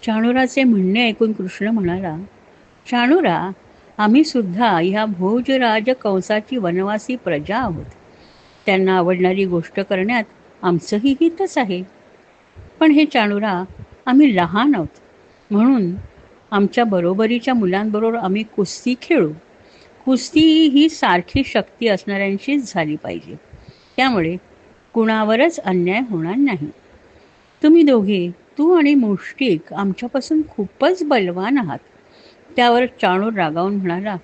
चाणूराचे म्हणणे ऐकून कृष्ण म्हणाला, चाणूरा, आम्ही सुद्धा ह्या भोजराज कंसाची वनवासी प्रजा आहोत. त्यांना आवडणारी गोष्ट करण्यात आमचंही हितच आहे. पण हे चाणूरा, आम्ही लहान आहोत, म्हणून आमच्या बरोबरीच्या मुलांबरोबर आम्ही कुस्ती खेळू. कुस्ती ही सारखी शक्ती असणाऱ्यांशीच झाली पाहिजे. त्यामुळे कुणावरच अन्याय होणार नाही. तुम्ही दोघे, तू आणि मुष्टिक, आमच्यापासून खूपच बलवान आहात. त्यावर चाणूर रागावून म्हणाला,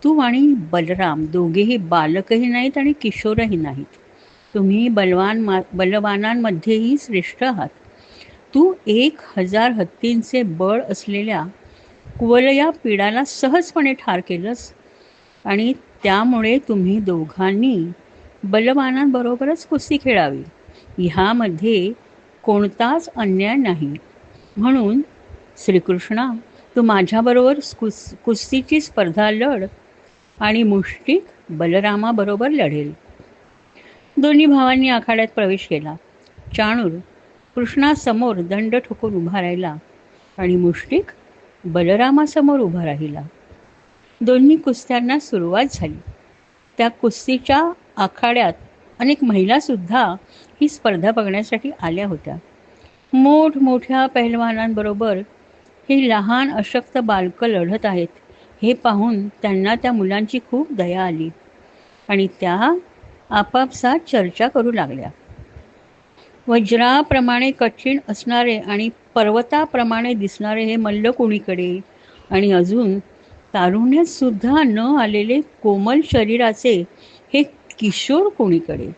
तू आणि बलराम दोघेही बालकही नाहीत आणि किशोरही नाहीत. तुम्ही बलवानांमध्येही श्रेष्ठ आहात. तू 1000 हत्तींचे बळ असलेल्या कुवलया पिडाला सहजपणे ठार केलंस आणि त्यामुळे तुम्ही दोघांनी बलवानांबरोबरच कुस्ती खेळावी. ह्यामध्ये कोणताच अन्याय नाही. म्हणून श्रीकृष्णा, तू माझ्याबरोबर कुस्तीची स्पर्धा लढ आणि मुष्टिक बलरामाबरोबर लढेल. दोन्ही भावांनी आखाड्यात प्रवेश केला. चाणूर कृष्णासमोर दंड ठोकून उभा राहिला आणि मुष्टिक बलरामासमोर उभा राहिला. दोन्ही कुस्त्यांना सुरुवात झाली. त्या कुस्तीच्या आखाड्यात अनेक महिलासुद्धा ही स्पर्धा बघण्यासाठी आल्या होत्या. मोठमोठ्या पहिलवानांबरोबर ही लहान अशक्त बालकं लढत आहेत हे पाहून त्यांना त्या मुलांची खूप दया आली आणि त्या आपापसात चर्चा करू लागल्या. वज्राप्रमाणे कठीण असणारे आणि पर्वताप्रमाणे दिसणारे हे मल्ल कोणीकडे आणि अजून तारुण्यात सुद्धा न आलेले कोमल शरीराचे हे किशोर कोणीकडे,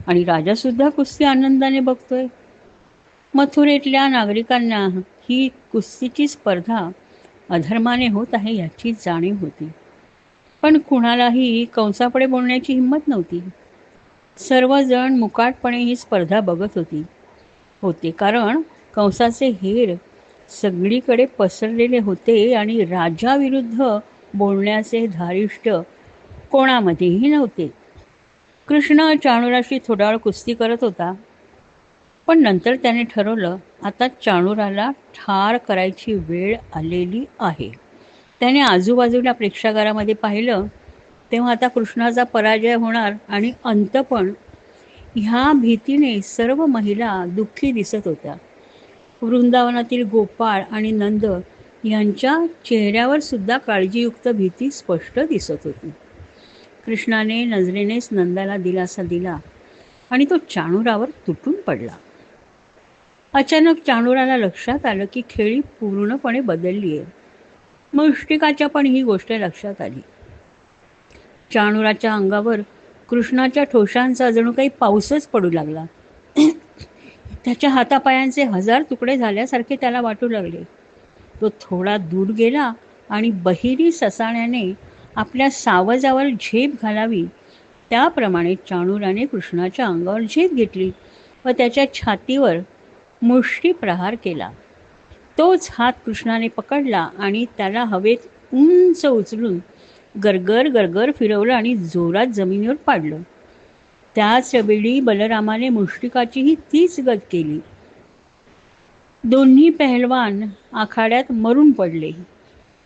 आणि राजासुद्धा कुस्ती आनंदाने बघतोय. मथुरेतल्या नागरिकांना ही कुस्तीची स्पर्धा अधर्माने होत आहे याची जाणीव होती, पण कुणालाही कंसापुढे बोलण्याची हिंमत नव्हती. सर्वजण मुकाटपणे ही स्पर्धा बघत होते कारण कंसाचे हेर सगळीकडे पसरलेले होते आणि राजाविरुद्ध बोलण्याचे धारिष्ट कोणामध्येही नव्हते. कृष्ण चाणूराशी थोडा वेळ कुस्ती करत होता, पण नंतर त्याने ठरवलं, आता चाणूराला ठार करायची वेळ आलेली आहे. त्याने आजूबाजूला प्रेक्षागारामध्ये पाहिलं तेव्हा आता कृष्णाचा पराजय होणार आणि अंत पण. ह्या भीतीने सर्व महिला दुःखी दिसत होत्या. वृंदावनातील गोपाळ आणि नंद यांच्या चेहऱ्यावर सुद्धा काळजीयुक्त भीती स्पष्ट दिसत होती. कृष्णाने नजरेनेच नंदाला दिलासा दिला आणि तो चाणूरावर तुटून पडला. अचानक चाणूराला लक्षात आलं की खेळी पूर्णपणे बदलली आहे. मुष्टिकाच्या पण ही गोष्ट लक्षात आली. चाणूराच्या अंगावर कृष्णाच्या ठोशांचा जणू काही पाऊसच पडू लागला. त्याच्या हातापायांचे 1000 तुकडे झाल्यासारखे त्याला वाटू लागले. तो थोडा दूर गेला आणि बहिरी ससाण्याने आपल्या सावजावर झेप घालावी त्याप्रमाणे चाणूराने कृष्णाच्या अंगावर झेप घेतली व त्याच्या छातीवर मुष्टी प्रहार केला. तोच हात कृष्णाने पकडला आणि त्याला हवेत उंच उचलून गरगर गरगर फिरवलं आणि जोरात जमिनीवर पाडलं. त्याच वेळी बलरामाने मुष्टिकाचीही तीच गत केली. दोन्ही पहलवान आखाड्यात मरून पडले.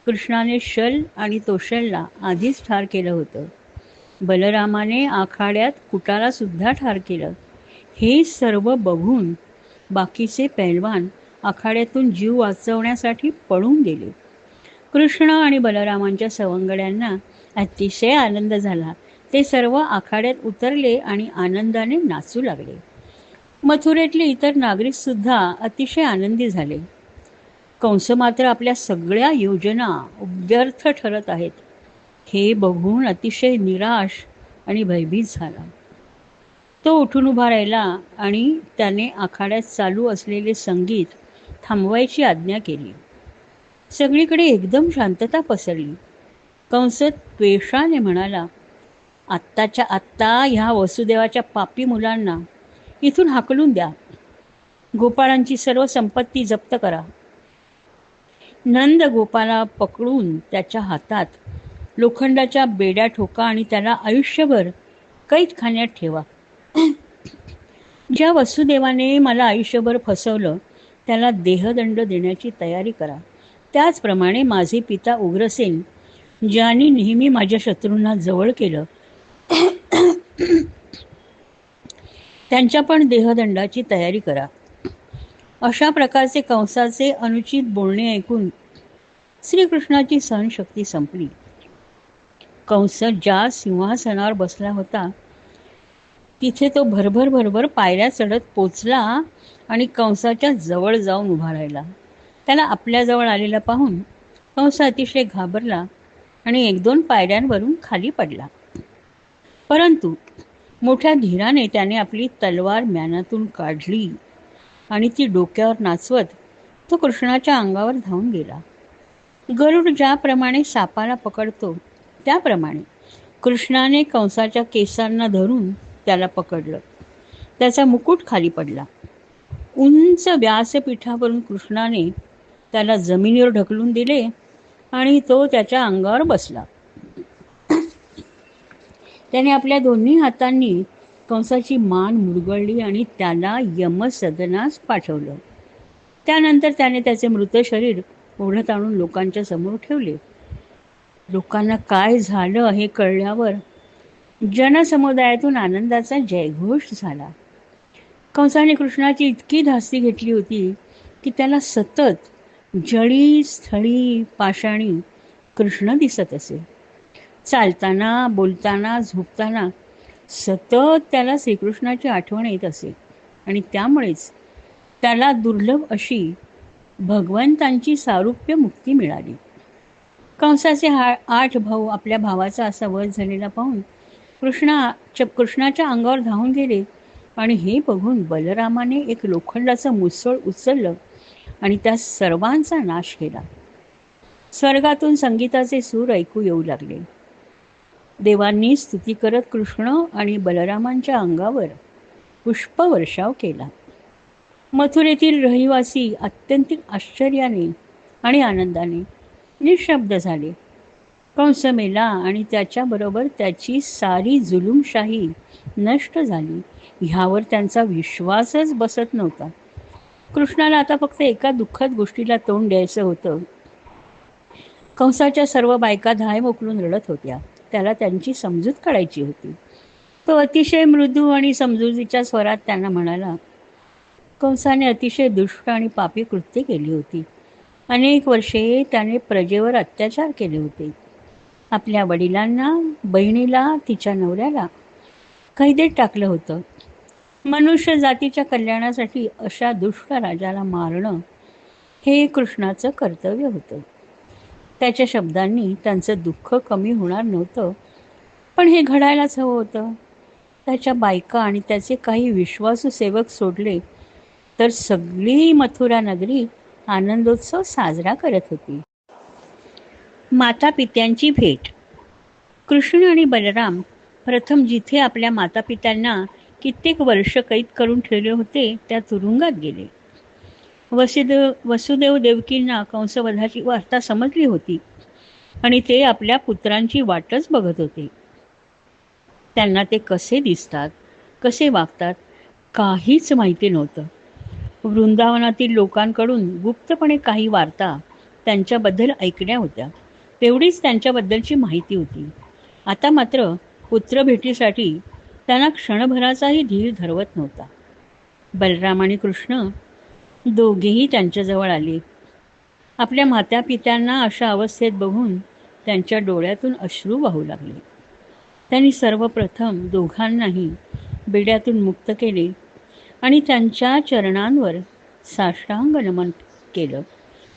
कृष्णाने शल आणि तोषलला आधीच ठार केलं होतं. बलरामाने आखाड्यात कुटाला सुद्धा ठार केलं. हे सर्व बघून बाकीचे पहलवान आखाड्यातून जीव वाचवण्यासाठी पळून गेले. कृष्ण आणि बलरामांच्या सवंगड्यांना अतिशय आनंद झाला. ते सर्व आखाड्यात उतरले आणि आनंदाने नाचू लागले. मथुरेतले इतर नागरिक सुद्धा अतिशय आनंदी झाले. कंस मात्र आपल्या सगळ्या योजना व्यर्थ ठरत आहेत हे बघून अतिशय निराश आणि भयभीत झाला. तो उठून उभा राहिला आणि त्याने आखाड्यात चालू असलेले संगीत थांबवायची आज्ञा केली. सगळीकडे एकदम शांतता पसरली. कंस द्वेषाने म्हणाला, आत्ताच्या आत्ता ह्या वसुदेवाच्या पापी मुलांना इथून हाकलून द्या. गोपाळांची सर्व संपत्ती जप्त करा. नंद गोपाला पकडून त्याच्या हातात लोखंडाच्या बेड्या ठोका आणि त्याला आयुष्यभर कैदखान्यात ठेवा. ज्या वसुदेवाने मला आयुष्यभर फसवलं त्याला देहदंड देण्याची तयारी करा. त्याचप्रमाणे माझे पिता उग्रसेन ज्यांनी नेहमी माझ्या शत्रूंना जवळ केलं त्यांच्या पण देहदंडाची तयारी करा. अशा प्रकारचे कंसाचे अनुचित बोलणे ऐकून श्रीकृष्णाची सहनशक्ती संपली. कंस ज्या सिंहासनावर बसला होता तिथे तो भरभर पायऱ्या चढत पोचला आणि कंसाच्या जवळ जाऊन उभा राहिला. त्याला आपल्याजवळ आलेला पाहून कंस अतिशय घाबरला आणि 1-2 पायऱ्यांवरून खाली पडला. परंतु मोठ्या धीराने त्याने आपली तलवार म्यानातून काढली आणि ती डोक्यावर नाचवत तो कृष्णाच्या अंगावर धावून गेला. गरुड ज्याप्रमाणे सापाला पकडतो त्याप्रमाणे कृष्णाने कंसाच्या केसांना धरून त्याला पकडलं. त्याचा मुकुट खाली पडला. उंच व्यासपीठावरून कृष्णाने त्याला जमिनीवर ढकलून दिले आणि तो त्याच्या अंगावर बसला. त्याने आपल्या दोन्ही हातांनी कंसाची मान मुरगळली आणि त्याला यमसदनास पाठवलं. त्यानंतर त्याने त्याचे मृत शरीर ओढत आणून लोकांच्या समोर ठेवले. लोकांना काय झालं हे कळल्यावर जनसमुदायातून आनंदाचा जयघोष झाला. कंसाने कृष्णाची इतकी धास्ती घेतली होती की त्याला सतत जळी स्थळी पाषाणी कृष्ण दिसत असे. चालताना बोलताना झोपताना सतत त्याला श्रीकृष्णाची आठवण येत असे आणि त्यामुळेच त्याला दुर्लभ अशी भगवंतांची सारूप्य मुक्ती मिळाली. कंसाचे 8 भाऊ आपल्या भावाचा असा वध झालेला पाहून कृष्णाच्या अंगावर धावून गेले आणि हे बघून बलरामाने एक लोखंडाचं मुसळ उचललं आणि त्या सर्वांचा नाश केला. स्वर्गातून संगीताचे सूर ऐकू येऊ लागले. देवांनी स्तुती करत कृष्ण आणि बलरामांच्या अंगावर पुष्पवर्षाव केला. मथुरेतील रहिवासी अत्यंत आश्चर्याने आणि आनंदाने निशब्द झाले. कंस मेला आणि त्याच्याबरोबर त्याची सारी जुलूमशाही नष्ट झाली. ह्यावर त्यांचा विश्वासच बसत नव्हता. कृष्णाला आता फक्त एका दुःखद गोष्टीला तोंड द्यायचं होतं. कंसाच्या सर्व बायका धाय मोकलून रडत होत्या. त्याला त्यांची समजूत काढायची होती. तो अतिशय मृदू आणि समजुतीच्या स्वरात त्यांना म्हणाला, कंसाने अतिशय दुष्ट आणि पापी कृत्य केली होती. अनेक वर्षे त्याने प्रजेवर अत्याचार केले होते. आपल्या वडिलांना, बहिणीला, तिच्या नवऱ्याला कैदेत टाकलं होतं. मनुष्य जातीच्या कल्याणासाठी अशा दुष्ट राजाला मारणं हे कृष्णाचं कर्तव्य होतं. त्याच्या शब्दांनी त्यांचं दुःख कमी होणार नव्हतं, पण हे घडायलाच हवं होतं. त्याच्या बायका आणि त्याचे काही विश्वासू सेवक सोडले तर सगळी मथुरा नगरी आनंदोत्सव साजरा करत होती. माता पित्यांची भेट. कृष्ण आणि बलराम प्रथम जिथे आपल्या मातापित्यांना कित्येक वर्ष कैद करून ठेवले होते त्या तुरुंगात गेले. वसुदेव देवकींना कंसवधाची वार्ता समजली होती आणि ते आपल्या पुत्रांची वाटच बघत होते. त्यांना ते कसे दिसतात कसे वागतात काहीच माहिती नव्हतं. वृंदावनातील लोकांकडून गुप्तपणे काही वार्ता त्यांच्याबद्दल ऐकल्या होत्या, तेवढीच त्यांच्याबद्दलची माहिती होती. आता मात्र पुत्रभेटीसाठी त्यांना क्षणभराचाही धीर धरवत नव्हता. बलराम आणि कृष्ण दोघेही त्यांच्याजवळ आले. आपल्या मातापित्यांना अशा अवस्थेत बघून त्यांच्या डोळ्यातून अश्रू वाहू लागले. त्यांनी सर्वप्रथम दोघांनाही बेड्यातून मुक्त केले आणि त्यांच्या चरणांवर साष्टांग नमन केलं.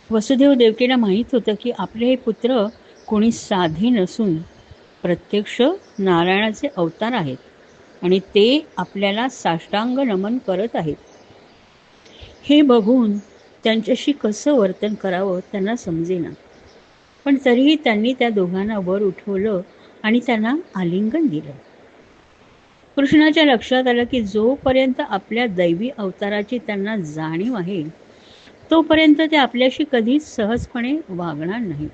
वसुदेव देवकीला माहीत होतं की आपले हे पुत्र कोणी साधे नसून प्रत्यक्ष नारायणाचे अवतार आहेत आणि ते आपल्याला साष्टांग नमन करत आहेत. हे बघून त्यांच्याशी कसं वर्तन करावं त्यांना समजेना. पण तरीही त्यांनी त्या दोघांना वर उठवलं आणि त्यांना आलिंगन दिलं. कृष्णाच्या लक्षात आलं की जोपर्यंत आपल्या दैवी अवताराची त्यांना जाणीव आहे तोपर्यंत ते आपल्याशी कधीच सहजपणे वागणार नाही.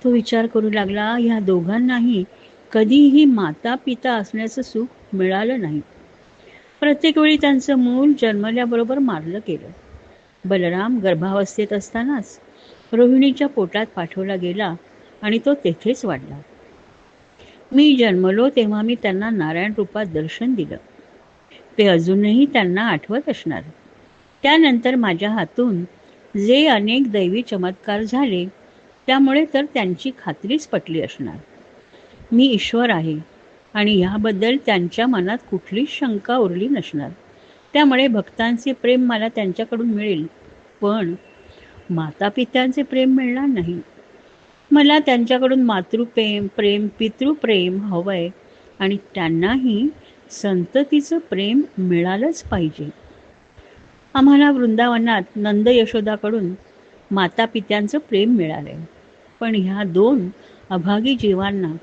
तो विचार करू लागला, ह्या दोघांनाही कधीही माता पिता असण्याचं सुख मिळालं नाही. प्रत्येक वेळी त्यांचं मूल जन्मल्याबरोबर मारलं गेलं. बलराम गर्भावस्थेत असतानाच रोहिणीच्या पोटात पाठवला गेला आणि तो तेथेच वाढला. मी जन्मलो तेव्हा मी त्यांना नारायण रूपात दर्शन दिलं. ते अजूनही त्यांना आठवत असणार. त्यानंतर माझ्या हातून जे अनेक दैवी चमत्कार झाले त्यामुळे तर त्यांची खात्रीच पटली असणार. मी ईश्वर आहे आणि ह्याबद्दल त्यांच्या मनात कुठलीच शंका उरली नसणार. त्यामुळे भक्तांचे प्रेम मला त्यांच्याकडून मिळेल, पण मातापित्यांचे प्रेम मिळणार नाही. मला त्यांच्याकडून मातृप्रेम पितृप्रेम हवंय आणि त्यांनाही संततीचं प्रेम मिळालंच पाहिजे. आम्हाला वृंदावनात नंद यशोदाकडून मातापित्यांचं प्रेम मिळालंय, पण ह्या दोन अभागी जीवांना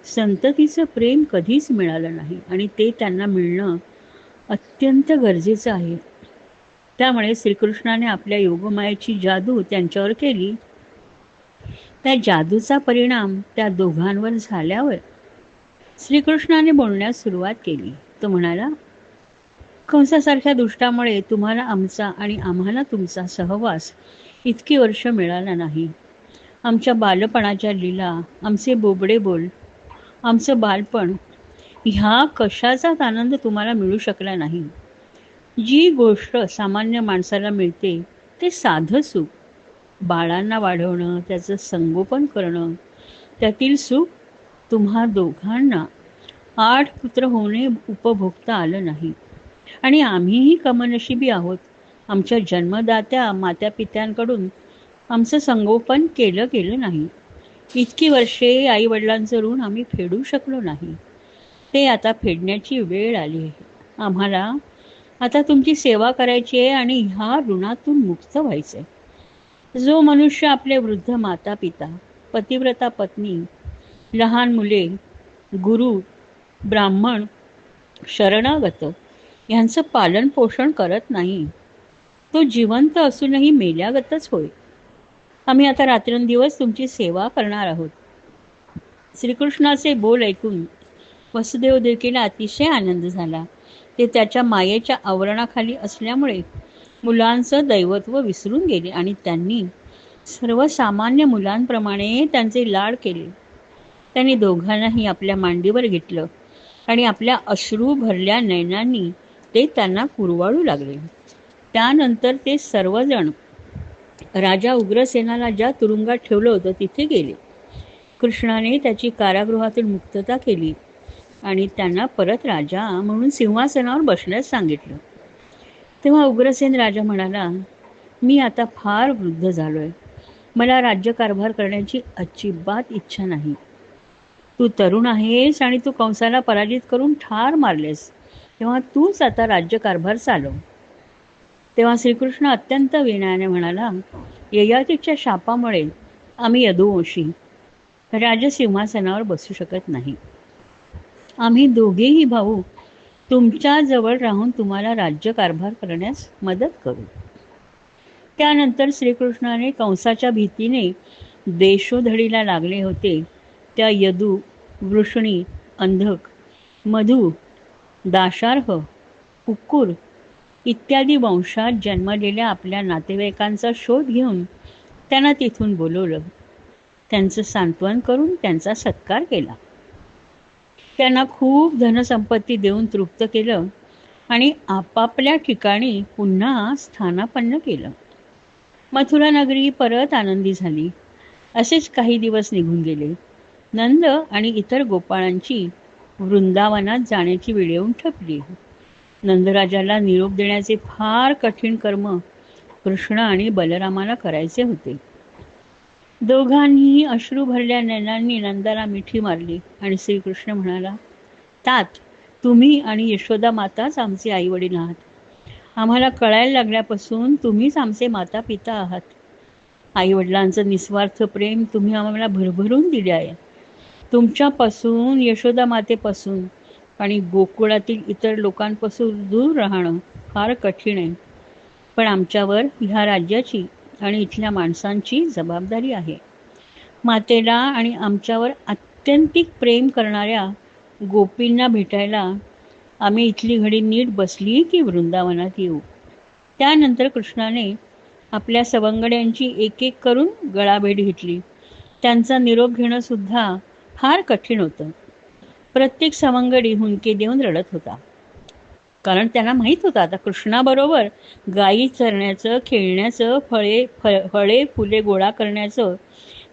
संततीचं प्रेम कधीच मिळालं नाही आणि ते त्यांना मिळणं अत्यंत गरजेचं आहे. त्यामुळे श्रीकृष्णाने आपल्या योगमायेची जादू त्यांच्यावर केली. त्या जादूचा परिणाम त्या दोघांवर झाल्यावर श्रीकृष्णाने बोलण्यास सुरुवात केली. तो म्हणाला, कंसासारख्या दुष्टामुळे तुम्हाला आमचा आणि आम्हाला तुमचा सहवास इतकी वर्ष मिळाला नाही. आमच्या बालपणाच्या लीला, आमचे बोबडे बोल, आमचं बालपण, ह्या कशाचाच आनंद तुम्हाला मिळू शकला नाही. जी गोष्ट सामान्य माणसाला मिळते ते साधं सुख, बाळांना वाढवणं, त्याचं संगोपन करणं, त्यातील सुख तुम्हा दोघांना 8 पुत्र होणे उपभोगता आलं नाही. आणि आम्हीही कमनशिबी आहोत. आमच्या जन्मदात्या मातापित्यांकडून आमचं संगोपन केलं नाही. इतकी वर्षे आईवडिलांचं ऋण आम्ही फेडू शकलो नाही. ते आता फेडण्याची वेळ आली आहे. आम्हाला आता तुमची सेवा करायची आहे आणि ह्या ऋणातून मुक्त व्हायचं आहे. जो मनुष्य आपले वृद्ध माता पिता, पतिव्रता पत्नी, लहान मुले, गुरु, ब्राह्मण, शरणागत यांचं पालन पोषण करत नाही तो जिवंत असूनही मेल्यागतच होय. आम्ही आता रात्रंदिवस तुमची सेवा करणार आहोत. श्रीकृष्णाचे बोल ऐकून वसुदेव देवकीला अतिशय आनंद झाला. ते त्याच्या मायेच्या आवरणाखाली असल्यामुळे मुलांचं दैवत्व विसरून गेले आणि त्यांनी सर्वसामान्य मुलांप्रमाणे त्यांचे लाड केले. त्यांनी दोघांनाही आपल्या मांडीवर घेतलं आणि आपल्या अश्रू भरल्या नयनांनी ते त्यांना कुरवाळू लागले. त्यानंतर ते सर्वजण राजा उग्रसेनाला ज्या तुरुंगात ठेवलं होतं तिथे गेले. कृष्णाने त्याची कारागृहातून मुक्तता केली आणि त्यांना परत राजा म्हणून सिंहासनावर बसण्यास सांगितलं. तेव्हा उग्रसेन राजा म्हणाला, मी आता फार वृद्ध झालोय. मला राज्यकारभार करण्याची अजिबात इच्छा नाही. तू तरुण आहेस आणि तू कंसाला पराजित करून ठार मारलेस, तेव्हा तूच आता राज्यकारभार चालव. तेव्हा श्रीकृष्ण अत्यंत विनयाने म्हणाला, ययातीच्या शापामुळे आम्ही यदुवंशी राजसिंहासनावर बसू शकत नाही. आम्ही दोघेही भाऊ तुमच्या जवळ राहून तुम्हाला राज्यकारभार करण्यास मदत करू. त्यानंतर श्रीकृष्णाने कंसाच्या भीतीने देशोधडीला लागले होते त्या यदू, वृषणी, अंधक, मधु दाशार्ह, कुक्कुर इत्यादी वंशात जन्मलेल्या आपल्या नातेवाईकांचा शोध घेऊन त्यांना तिथून बोलवलं. त्यांचं सांत्वन करून त्यांचा सत्कार केला. त्यांना खूप धनसंपत्ती देऊन तृप्त केलं आणि आपापल्या ठिकाणी पुन्हा स्थानापन्न केलं. मथुरा नगरी परत आनंदी झाली. असेच काही दिवस निघून गेले. नंद आणि इतर गोपाळांची वृंदावनात जाण्याची वेळ येऊन ठपली. नंदराजाला निरोप देण्याचे फार कठीण कर्म कृष्ण आणि बलरामाला करायचे होते. दोघांनीही अश्रू भरल्या नयनांनी नंदाला मिठी मारली आणि श्रीकृष्ण म्हणाला, तात, तुम्ही आणि यशोदा माताच आमचे आई वडील आहात. आम्हाला कळायला लागल्यापासून तुम्हीच आमचे माता पिता आहात. आई वडिलांचं निस्वार्थ प्रेम तुम्ही आम्हाला भरभरून दिले आहे. तुमच्यापासून, यशोदा मातेपासून आणि गोकुळातील इतर लोकांपासून दूर राहणं फार कठीण आहे. पण आमच्यावर ह्या राज्याची आणि इथल्या माणसांची जबाबदारी आहे. मातेला आणि आमच्यावर आत्यंतिक प्रेम करणाऱ्या गोपींना भेटायला आम्ही इथली घडी नीट बसली की वृंदावनात येऊ. त्यानंतर कृष्णाने आपल्या सवंगड्यांची एक एक करून गळाभेट घेतली. त्यांचा निरोप घेणं सुद्धा फार कठीण होतं. प्रत्येक सवंगडी हुंदके देऊन रडत होता. कारण त्यांना माहीत होतं आता कृष्णाबरोबर गायी चरण्याचं, खेळण्याचं, फळे फुले गोळा करण्याचं,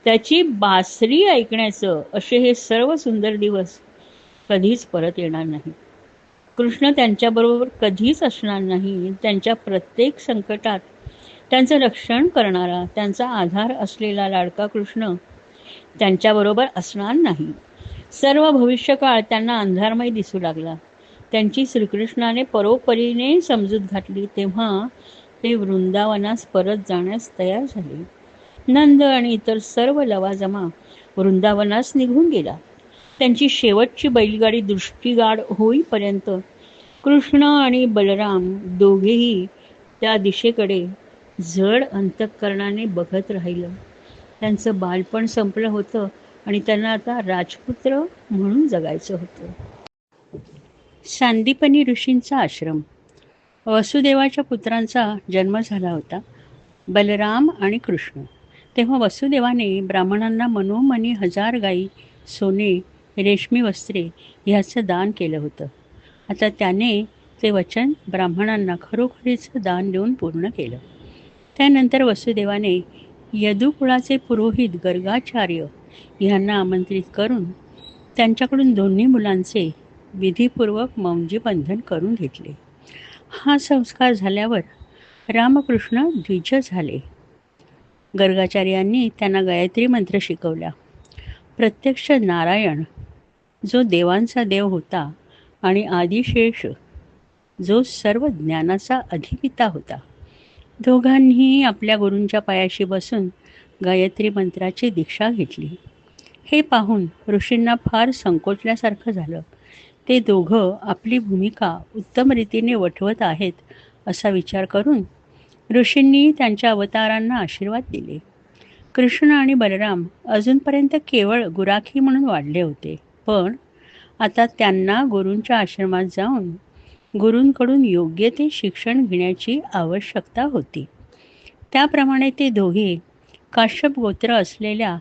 त्याची बासरी ऐकण्याचं असे हे सर्व सुंदर दिवस कधीच परत येणार नाही. कृष्ण त्यांच्याबरोबर कधीच असणार नाही. त्यांच्या प्रत्येक संकटात त्यांचं रक्षण करणारा, त्यांचा आधार असलेला लाडका कृष्ण त्यांच्याबरोबर असणार नाही. सर्व भविष्यकाळ त्यांना अंधारमय दिसू लागला. त्यांची श्रीकृष्णाने परोपरीने समजूत घातली तेव्हा ते वृंदावनास परत जाण्यास तयार झाले. नंद आणि इतर सर्व लवाजमा वृंदावनास निघून गेला. त्यांची शेवटची बैलगाडी दृष्टीगाड होईपर्यंत कृष्ण आणि बलराम दोघेही त्या दिशेकडे जड अंतःकरणाने बघत राहिलं. त्यांचं बालपण संपलं होतं आणि त्यांना आता राजपुत्र म्हणून जगायचं होतं. सांदीपनी ऋषींचा आश्रम. वसुदेवाच्या पुत्रांचा जन्म झाला होता, बलराम आणि कृष्ण. तेव्हा वसुदेवाने ब्राह्मणांना मनोमनी 1000 गायी, सोने, रेशमी वस्त्रे ह्याचं दान केलं होतं. आता त्याने ते वचन ब्राह्मणांना खरोखरीचं दान देऊन पूर्ण केलं. त्यानंतर वसुदेवाने यदुकुळाचे पुरोहित गर्गाचार्य ह्यांना आमंत्रित करून त्यांच्याकडून दोन्ही मुलांचे विधीपूर्वक मौंजीबंधन करून घेतले. हा संस्कार झाल्यावर रामकृष्ण द्विज झाले. गर्गाचार्यांनी त्यांना गायत्री मंत्र शिकवला. प्रत्यक्ष नारायण जो देवांचा देव होता आणि आदिशेष जो सर्व ज्ञानाचा अधिपिता होता, दोघांनीही आपल्या गुरूंच्या पायाशी बसून गायत्री मंत्राची दीक्षा घेतली. हे पाहून ऋषींना फार संकोचल्यासारखं झालं. ते दोघं आपली भूमिका उत्तम रीतीने वठवत आहेत असा विचार करून ऋषींनी त्यांच्या अवतारांना आशीर्वाद दिले. कृष्ण आणि बलराम अजूनपर्यंत केवळ गुराखी म्हणून वाढले होते, पण आता त्यांना गुरूंच्या आश्रमात जाऊन गुरूंकडून योग्य ते शिक्षण घेण्याची आवश्यकता होती. त्याप्रमाणे ते दोघे काश्यप गोत्र असलेल्या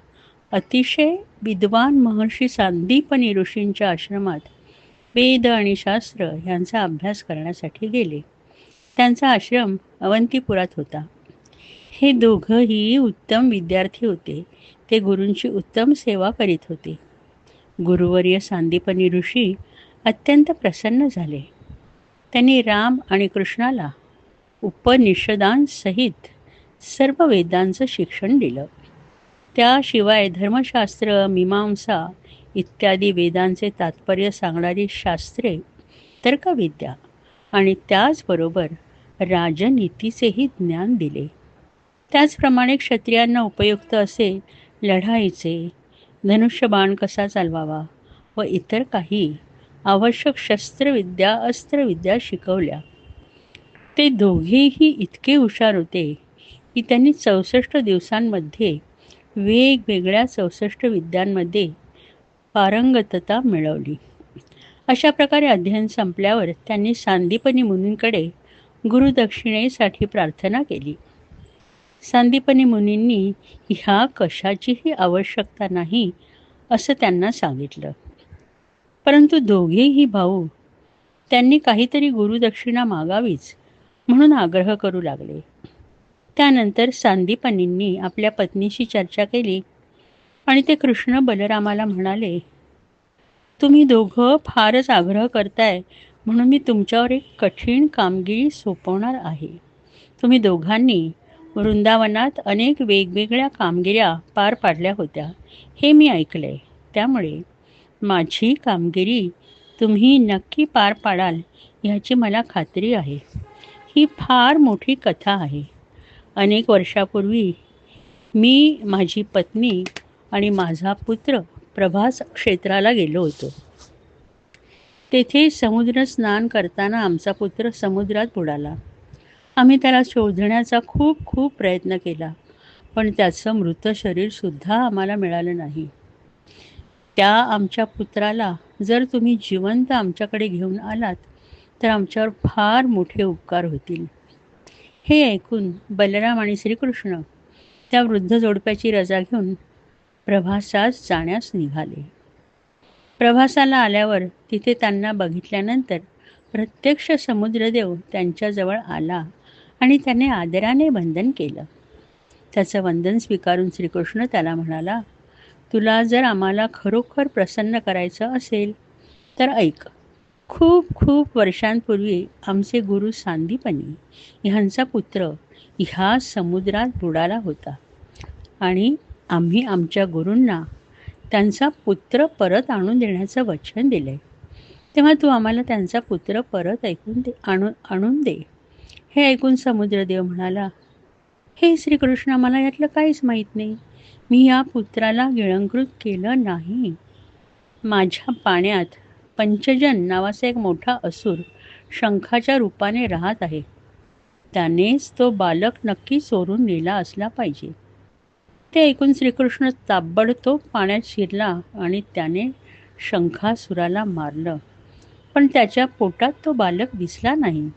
अतिशय विद्वान महर्षी सांदीपनी ऋषींच्या आश्रमात वेद आणि शास्त्र यांचा अभ्यास करण्यासाठी गेले. त्यांचा आश्रम अवंतीपुरात होता. हे दोघंही उत्तम विद्यार्थी होते. ते गुरूंची उत्तम सेवा करीत होते. गुरुवर्य सांदीपनी ऋषी अत्यंत प्रसन्न झाले. त्यांनी राम आणि कृष्णाला उपनिषदांसहित सर्व वेदांचं शिक्षण दिलं. त्याशिवाय धर्मशास्त्र, मीमांसा इत्यादी वेदांचे तात्पर्य सांगणारी शास्त्रे, तर्कविद्या आणि त्याचबरोबर राजनीतीचेही ज्ञान दिले. त्याचप्रमाणे क्षत्रियांना उपयुक्त असे लढाईचे, धनुष्यबाण कसा चालवावा व इतर काही आवश्यक शस्त्रविद्या, अस्त्रविद्या शिकवल्या. ते दोघेही इतके हुशार होते की त्यांनी 64 दिवसांमध्ये वेगवेगळ्या 64 विद्यांमध्ये पारंगतता मिळवली. अशा प्रकारे अध्ययन संपल्यावर त्यांनी सांदीपनी मुनींकडे गुरुदक्षिणेसाठी प्रार्थना केली. सांदीपनी मुनींनी ह्या कशाचीही आवश्यकता नाही असं त्यांना सांगितलं. परंतु दोघेही भाऊ त्यांनी काहीतरी गुरुदक्षिणा मागावीच म्हणून आग्रह करू लागले. त्यानंतर सांदीपनींनी आपल्या पत्नीशी चर्चा केली आणि ते कृष्ण बलरामाला म्हणाले, तुम्ही दोघं फारच आग्रह करताय म्हणून मी तुमच्यावर एक कठीण कामगिरी सोपवणार आहे. तुम्ही दोघांनी वृंदावनात अनेक वेगवेगळ्या कामगिऱ्या पार पाडल्या होत्या हे मी ऐकले. त्यामुळे माझी कामगिरी तुम्ही नक्की पार पाडाल ह्याची मला खात्री आहे. ही फार मोठी कथा आहे. अनेक वर्षापूर्वी मी, माझी पत्नी आणि माझा पुत्र प्रभास क्षेत्राला गेलो होतो. तेथे समुद्र स्नान करताना आमचा पुत्र समुद्रात बुडाला. आम्ही त्याला शोधण्याचा खूप प्रयत्न केला, पण त्याचं मृत शरीरसुद्धा आम्हाला मिळालं नाही. त्या आमच्या पुत्राला जर तुम्ही जिवंत आमच्याकडे घेऊन आलात तर आमच्यावर फार मोठे उपकार होतील. हे ऐकून बलराम आणि श्रीकृष्ण त्या वृद्ध जोडप्याची रजा घेऊन प्रभासास जाण्यास निघाले. प्रभासाला आल्यावर तिथे त्यांना बघितल्यानंतर प्रत्यक्ष समुद्रदेव त्यांच्याजवळ आला आणि त्याने आदराने वंदन केलं. त्याचं वंदन स्वीकारून श्रीकृष्ण त्याला म्हणाला, तुला जर आम्हाला खरोखर प्रसन्न करायचं असेल तर ऐक. खूप वर्षांपूर्वी आमचे गुरु सांदीपनी ह्यांचा पुत्र ह्या समुद्रात बुडाला होता आणि आम्ही आमच्या गुरूंना त्यांचा पुत्र परत आणून देण्याचं वचन दिले. तेव्हा तू आम्हाला त्यांचा पुत्र परत आणून दे. हे ऐकून समुद्रदेव म्हणाला, हे श्रीकृष्ण, मला यातलं काहीच माहीत नाही. मी या पुत्राला गिळंकृत केलं नाही. माझ्या पाण्यात पंचजन नावाचा एक मोठा असुर शंखाच्या रूपाने राहत आहे. त्यानेच तो बालक नक्की चोरून नेला असला पाहिजे. ते ऐकून श्रीकृष्ण ताबडतोब पाण्यात शिरला आणि त्याने शंखासुराला मारलं, पण त्याच्या पोटात तो बालक दिसला नाही.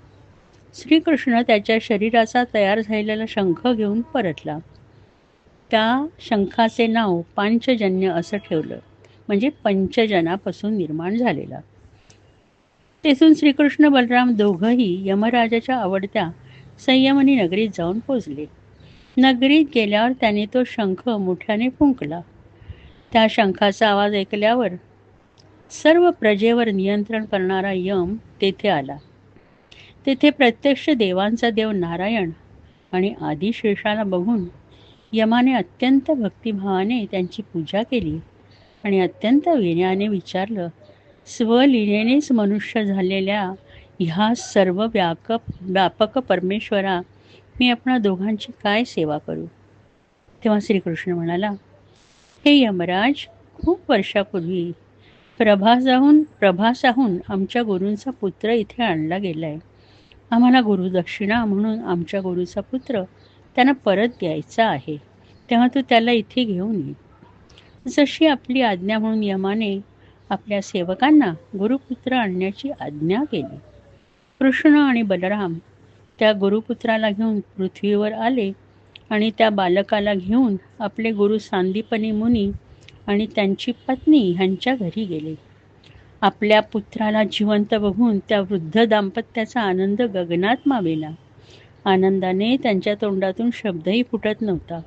श्रीकृष्ण त्याच्या शरीराचा तयार झालेला शंख घेऊन परतला. त्या शंखाचे नाव पांचजन्य असं ठेवलं, म्हणजे पंचजनापासून निर्माण झालेला. तेथून श्रीकृष्ण बलराम दोघंही यमराजाच्या आवडत्या संयमनी नगरीत जाऊन पोचले. नगरीत गेल्यावर त्याने तो शंख मोठ्याने फुंकला. त्या शंखाचा आवाज ऐकल्यावर सर्व प्रजेवर नियंत्रण करणारा यम तेथे आला. तेथे प्रत्यक्ष देवांचा देव नारायण आणि आदिशेषाला बघून यमाने अत्यंत भक्तिभावाने त्यांची पूजा केली आणि अत्यंत विनयाने विचारलं, स्वलीलेनेच मनुष्य झालेल्या ह्या सर्व व्यापक परमेश्वरा, मी आपणा दोघांची काय सेवा करू? तेव्हा श्रीकृष्ण म्हणाला, हे यमराज, खूप वर्षापूर्वी प्रभासाहून आमच्या गुरूंचा पुत्र इथे आणला गेलाय. आम्हाला गुरुदक्षिणा म्हणून आमच्या गुरुचा पुत्र त्यांना परत द्यायचा आहे. तेव्हा तू त्याला इथे घेऊन ये. जशी आपली आज्ञा म्हणून यमाने आपल्या सेवकांना गुरुपुत्र आणण्याची आज्ञा केली. कृष्ण आणि बलराम त्या गुरुपुत्राला घेऊन पृथ्वीवर आले आणि त्या बालकाला घेऊन आपले गुरु सांदीपनी मुनी आणि त्यांची पत्नी ह्यांच्या घरी गेले. आपल्या पुत्राला जिवंत बघून त्या वृद्ध दाम्पत्याचा आनंद गगनात मावेला. आनंदाने त्यांच्या तोंडातून शब्दही फुटत नव्हता.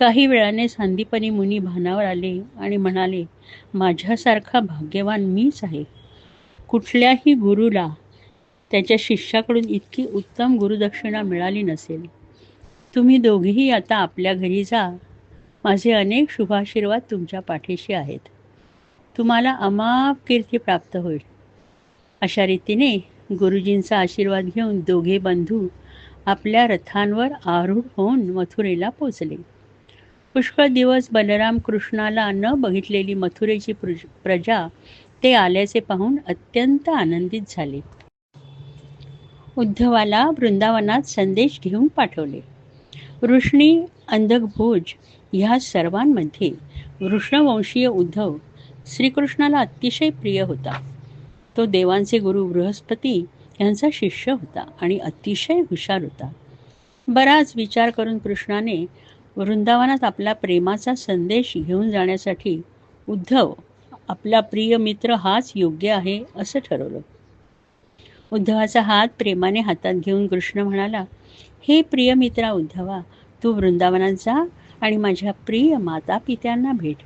काही वेळाने सांदीपनी मुनी भानावर आले आणि म्हणाले, माझ्यासारखा भाग्यवान मीच आहे. कुठल्याही गुरुला त्याच्या शिष्याकडून इतकी उत्तम गुरुदक्षिणा मिळाली नसेल. तुम्ही दोघेही आता आपल्या घरी जा. माझे अनेक शुभाशीर्वाद तुमच्या पाठीशी आहेत. तुम्हाला अमाप कीर्ती प्राप्त होईल. अशा रीतीने गुरुजींचा आशीर्वाद घेऊन दोघे बंधू आपल्या रथांवर आरूढ होऊन मथुरेला पोचले. पुष्कळ दिवस बलराम कृष्णाला न बघितलेली मथुरेची प्रजा ते आल्याचे पाहून अत्यंत आनंदित झाले. उद्धवाला वृंदावनात संदेश घेऊन पाठवले. वृष्णी, अंधकभोज ह्या सर्वांमध्ये वृषणवंशीय उद्धव श्रीकृष्णाला अतिशय प्रिय होता. तो देवांचे गुरु बृहस्पती यांचा शिष्य होता आणि अतिशय हुशार होता. बराच विचार करून कृष्णाने वृंदावनात आपला प्रेमाचा संदेश घेऊन जाण्यासाठी उद्धव आपला प्रिय मित्र हाच योग्य आहे असं ठरवलं. उद्धवाचा हात प्रेमाने हातात घेऊन कृष्ण म्हणाला, हे प्रिय मित्रा उद्धवा, तू वृंदावनात जा आणि माझ्या प्रिय माता पित्यांना भेट.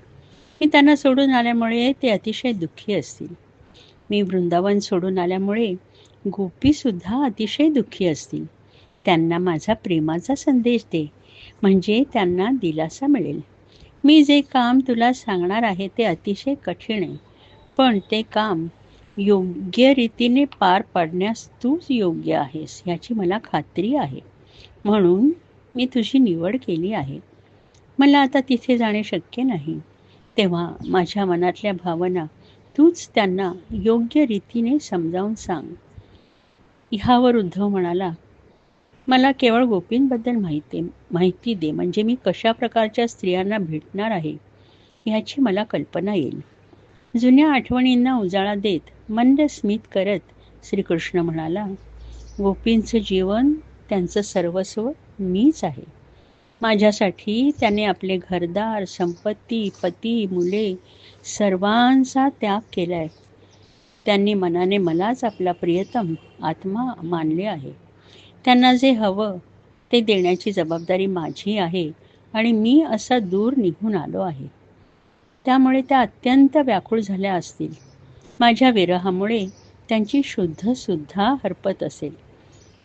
मी त्यांना सोडून आल्यामुळे ते अतिशय दुःखी असतील. मी वृंदावन सोडून आल्यामुळे गोपीसुद्धा अतिशय दुःखी असतील. त्यांना माझा प्रेमाचा संदेश दे, म्हणजे त्यांना दिलासा मिळेल. मी जे काम तुला सांगणार आहे ते अतिशय कठीण आहे, पण ते काम योग्य रीतीने पार पाडण्यास तूच योग्य आहेस याची मला खात्री आहे. म्हणून मी तुझी निवड केली आहे. मला आता तिथे जाणे शक्य नाही, तेव्हा माझ्या मनातल्या भावना तूच त्यांना योग्य रीतीने समजावून सांग. ह्यावर उद्धव म्हणाला, मला केवळ गोपींबद्दल माहिती दे, म्हणजे मी कशा प्रकारच्या स्त्रियांना भेटणार आहे ह्याची मला कल्पना येईल. जुन्या आठवणींना उजाळा देत मंद स्मित करत श्रीकृष्ण म्हणाला, गोपींचं जीवन, त्यांचं सर्वस्व मीच आहे. माझ्यासाठी त्याने आपले घरदार, संपत्ती, पती, मुले सर्वांचा त्याग केलाय. त्यांनी मनाने मलाच आपला प्रियतम आत्मा मानले आहे. त्यांना जे हवं ते देण्याची जबाबदारी माझी आहे आणि मी असा दूर निघून आलो आहे. त्यामुळे त्या अत्यंत व्याकुळ झाल्या असतील. माझ्या विरहामुळे त्यांची शुद्धसुद्धा हरपत असेल.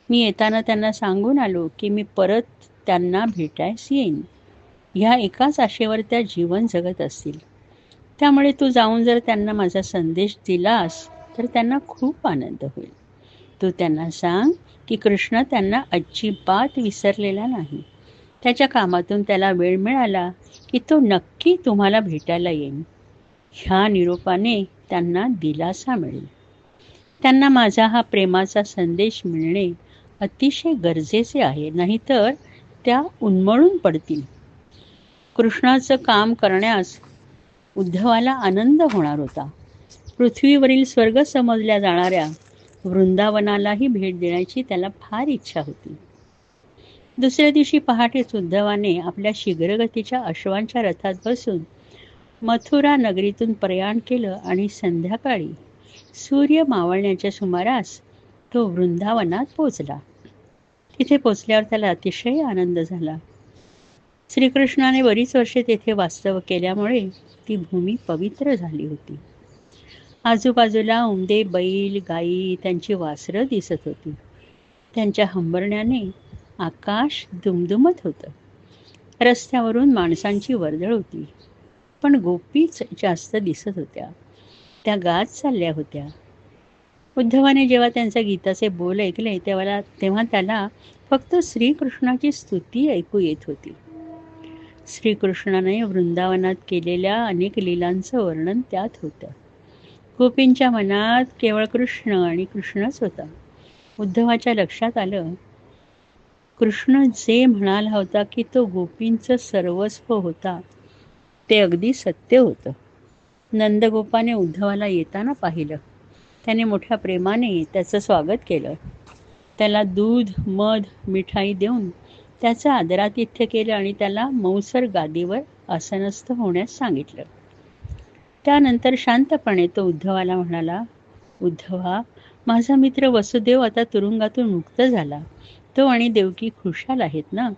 मी येताना त्यांना सांगून आलो की मी परत त्यांना भेटायस येईन. ह्या एकाच आशेवर त्या जीवन जगत असतील. त्यामुळे तू जाऊन जर त्यांना माझा संदेश दिलास तर त्यांना खूप आनंद होईल. तू त्यांना सांग की कृष्ण त्यांना अजिबात विसरलेला नाही. त्याच्या कामातून त्याला वेळ मिळाला की तो नक्की तुम्हाला भेटायला येईल. ह्या निरोपाने त्यांना दिलासा मिळेल. त्यांना माझा हा प्रेमाचा संदेश मिळणे अतिशय गरजेचे आहे, नाहीतर त्या उन्मळून पडतील. कृष्णाचं काम करण्यास उद्धवाला आनंद होणार होता. पृथ्वीवरील स्वर्ग समजल्या जाणाऱ्या वृंदावनालाही भेट देण्याची त्याला फार इच्छा होती. दुसऱ्या दिवशी पहाटेच उद्धवाने आपल्या शीघ्रगतीच्या अश्वांच्या रथात बसून मथुरा नगरीतून प्रयाण केलं आणि संध्याकाळी सूर्य मावळण्याच्या सुमारास तो वृंदावनात पोचला. तिथे पोचल्यावर त्याला अतिशय आनंद झाला. श्रीकृष्णाने बरीच वर्षे तेथे वास्तव्य केल्यामुळे ती भूमी पवित्र झाली होती. आजूबाजूला उमदे बैल, गायी, त्यांची वासरं दिसत होती. त्यांच्या हंबरण्याने आकाश दुमदुमत होतं. रस्त्यावरून माणसांची वर्दळ होती, पण गोपीच जास्त दिसत होत्या. त्या गात चालल्या होत्या. उद्धवाने जेव्हा त्यांच्या गीताचे बोल ऐकले तेव्हा त्याला फक्त श्रीकृष्णाची स्तुती ऐकू येत होती. श्रीकृष्णाने वृंदावनात केलेल्या अनेक लीलांचं वर्णन त्यात होतं. गोपींच्या मनात केवळ कृष्ण आणि कृष्णच होता. उद्धवाच्या लक्षात आलं, कृष्ण जे म्हणाला होता की तो गोपींचं सर्वस्व होता ते अगदी सत्य होतं. नंदगोपाने उद्धवाला येताना पाहिलं. त्याने मोठ्या प्रेमाने त्याचं स्वागत केलं. त्याला दूध, मध, मिठाई देऊन त्याचं आदरातिथ्य केलं आणि त्याला मौसर गादीवर आसनस्थ होण्यास सांगितलं. त्यानंतर शांतपणे तो उद्धवाला म्हणाला, उद्धवा, माझा मित्र वसुदेव आता तुरुंगातून मुक्त झाला. तो आणि देवकी खुशाल आहेत ना?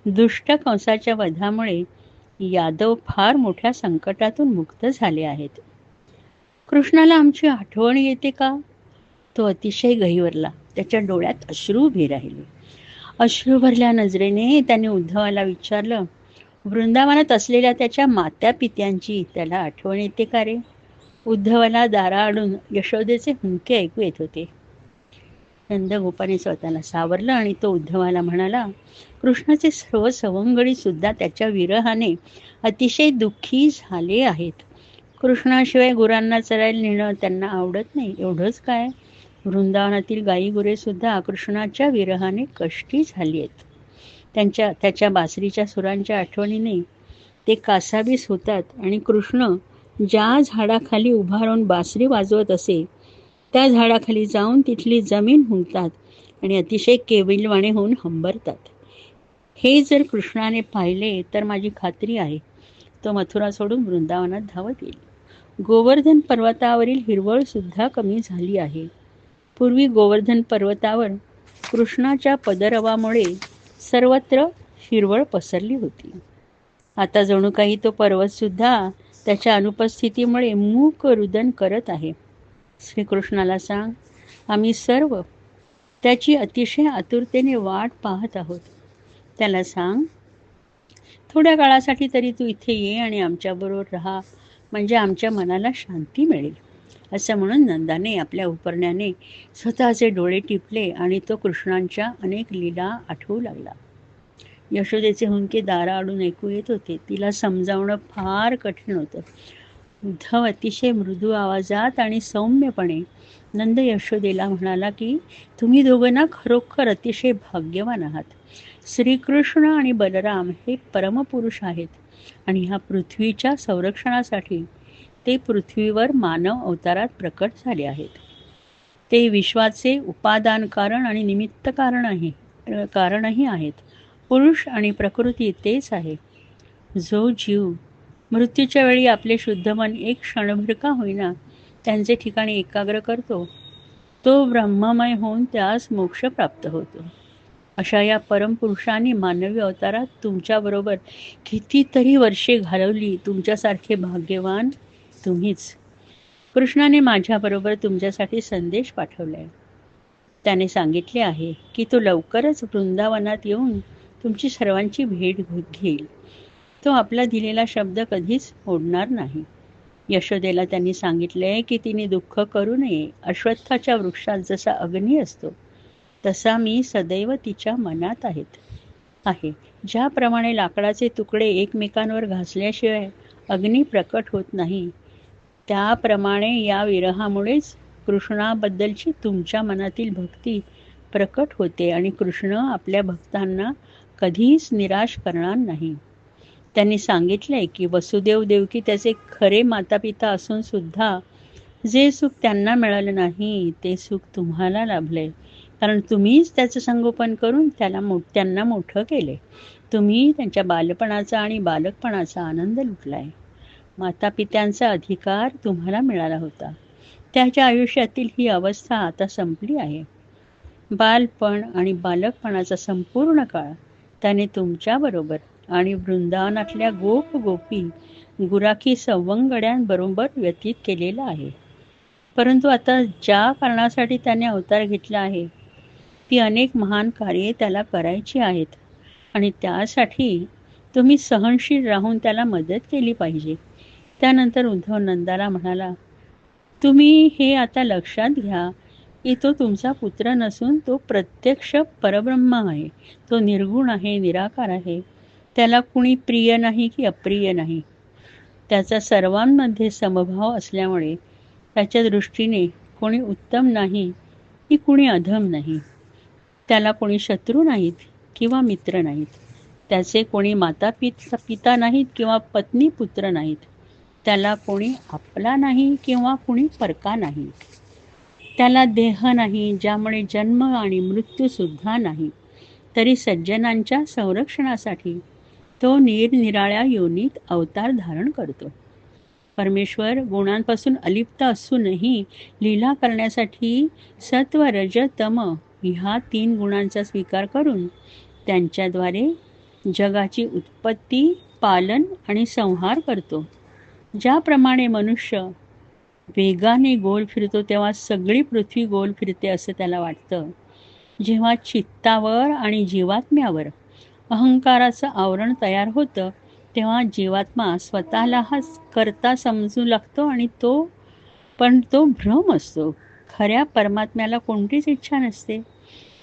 दुष्ट कंसाच्या वधामुळे यादव फार मोठ्या संकटातून मुक्त झाले आहेत. कृष्णाला आमची आठवण येते का? तो अतिशय गहिवरला. त्याच्या डोळ्यात अश्रू उभे राहिले. अश्रू भरल्या नजरेने त्याने उद्धवाला विचारलं, वृंदावनात असलेल्या त्याच्या मात्या पित्यांची त्याला आठवण येते का रे? उद्धवाला दाराआडून यशोदेचे हुंके ऐकू येत होते. नंदगोपाने स्वतःला सावरलं आणि तो उद्धवाला म्हणाला, कृष्णाचे सर्व सवंगडी सुद्धा त्याच्या विरहाने अतिशय दुःखी झाले आहेत. कृष्णाशिवाय गुरांना चरायला नेणं त्यांना आवडत नाही. एवढंच काय, वृंदावनातील गायी गुरे सुद्धा कृष्णाच्या विरहाने कष्टी झाली आहेत. त्याच्या बासरीच्या सुरांच्या आठवणीने ते कासावीस होतात आणि कृष्ण ज्या झाडाखाली उभा राहून बासरी वाजवत असे त्या झाडाखाली जाऊन तिथली जमीन हुंकतात आणि अतिशय केविलवाणे होऊन हंबरतात. हे जर कृष्णाने पाहिले तर माझी खात्री आहे तो मथुरा सोडून वृंदावनात धावत येईल. गोवर्धन पर्वतावरील हिरवळ सुद्धा कमी झाली आहे. पूर्वी गोवर्धन पर्वतावर कृष्णाच्या पदरवामुळे सर्वत्र हिरवळ पसरली होती. आता जणू काही तो पर्वत सुद्धा त्याच्या अनुपस्थितीमुळे मूक रुदन करत आहे. श्रीकृष्णाला सांग, आम्ही सर्व त्याची अतिशय आतुरतेने वाट पाहत आहोत. त्याला सांग, थोड्या काळासाठी तरी तू इथे ये आणि आमच्याबरोबर राहा, म्हणजे आमच्या मनाला शांती मिळेल. असं म्हणून नंदाने आपल्या उपरण्याने स्वतःचे डोळे टिपले आणि तो कृष्णांच्या अनेक लीला आठवू लागला. यशोदेचे हुंके दाराआडून ऐकू येत होते. तिला समजावणं फार कठीण होतं. उद्धव अतिशय मृदू आवाजात आणि सौम्यपणे नंद यशोदेला म्हणाला की तुम्ही दोघं ना खरोखर अतिशय भाग्यवान आहात. श्रीकृष्ण आणि बलराम हे परमपुरुष आहेत आणि ह्या पृथ्वीच्या संरक्षणासाठी ते पृथ्वीवर मानव अवतारात प्रकट झाले आहेत. ते विश्वाचे उपादान कारण आणि निमित्त कारणही आहेत. पुरुष आणि प्रकृती तेच आहे. जो जीव मृत्यूच्या वेळी आपले शुद्ध मन एक क्षणभर का होईना त्यांचे ठिकाणी एकाग्र करतो, तो ब्रह्ममय होऊन त्यास मोक्ष प्राप्त होतो. अशा या परमपुरुषांनी मानवी अवतारात तुमच्याबरोबर कितीतरी वर्षे घालवली. तुमच्यासारखे भाग्यवान तुम्हीच. कृष्णाने माझ्याबरोबर तुमच्यासाठी संदेश पाठवलाय. त्याने सांगितले आहे की तो लवकरच वृंदावनात येऊन तुमची सर्वांची भेट घेईल. तो आपला दिलेला शब्द कधीच मोडणार नाही. यशोदेला त्यांनी सांगितले की तिने दुःख करू नये. अश्वत्थाच्या वृक्षात जसा अग्नी असतो तसा मी सदैव तिच्या मनात आहे. ज्याप्रमाणे लाकडाचे तुकडे एकमेकांवर घासल्याशिवाय अग्नी प्रकट होत नाही, त्याप्रमाणे या विरहामुळेच कृष्णाबद्दलची तुमच्या मनातील भक्ती प्रकट होते आणि कृष्ण आपल्या भक्तांना कधीच निराश करणार नाही. त्यांनी सांगितले की वसुदेव देवकी त्याचे खरे मातापिता असून सुद्धा जे सुख त्यांना मिळालं नाही ते सुख तुम्हाला लाभले, कारण तुम्हीच त्याचं संगोपन करून त्यांना मोठं केले. तुम्ही त्यांच्या बालपणाचा आणि बालकपणाचा आनंद लुटलाय. मातापित्यांचा अधिकार तुम्हाला मिळाला होता. त्याच्या आयुष्यातील ही अवस्था आता संपली आहे. बालपण आणि बालकपणाचा संपूर्ण काळ त्याने तुमच्याबरोबर आणि वृंदावनातल्या गोपी गुराखी सवंगड्यांबरोबर व्यतीत केलेला आहे. परंतु आता ज्या कारणासाठी त्याने अवतार घेतला आहे ती अनेक महान कार्ये त्याला करायची आहेत आणि त्यासाठी तुम्ही सहनशील राहून त्याला मदत केली पाहिजे. त्यानंतर उद्धव नंदाला म्हणाला, तुम्ही हे आता लक्षात घ्या की तो तुमचा पुत्र नसून तो प्रत्यक्ष परब्रह्म आहे. तो निर्गुण आहे, निराकार आहे. त्याला कुणी प्रिय नाही की अप्रिय नाही. त्याचा सर्वांमध्ये समभाव असल्यामुळे त्याच्या दृष्टीने कोणी उत्तम नाही की कुणी अधम नाही. त्याला कोणी शत्रू नाहीत किंवा मित्र नाहीत. त्याचे कोणी पिता नाहीत किंवा पत्नी पुत्र नाहीत. त्याला कोणी आपला नाही किंवा कुणी परका नाही. त्याला देह नाही ज्यामुळे जन्म आणि मृत्यू सुद्धा नाही. तरी सज्जनांच्या संरक्षणासाठी तो निरनिराळ्या योनीत अवतार धारण करतो. परमेश्वर गुणांपासून अलिप्त असूनही लीला करण्यासाठी सत्व रज तम ह्या 3 गुणांचा स्वीकार करून त्यांच्याद्वारे जगाची उत्पत्ती, पालन आणि संहार करतो. ज्याप्रमाणे मनुष्य वेगाने गोल फिरतो तेव्हा सगळी पृथ्वी गोल फिरते असं त्याला वाटतं. जेव्हा चित्तावर आणि जीवात्म्यावर अहंकाराचं आवरण तयार होतं तेव्हा जीवात्मा स्वतःला हा करता समजू लागतो आणि तो भ्रम असतो. खऱ्या परमात्म्याला कोणतीच इच्छा नसते.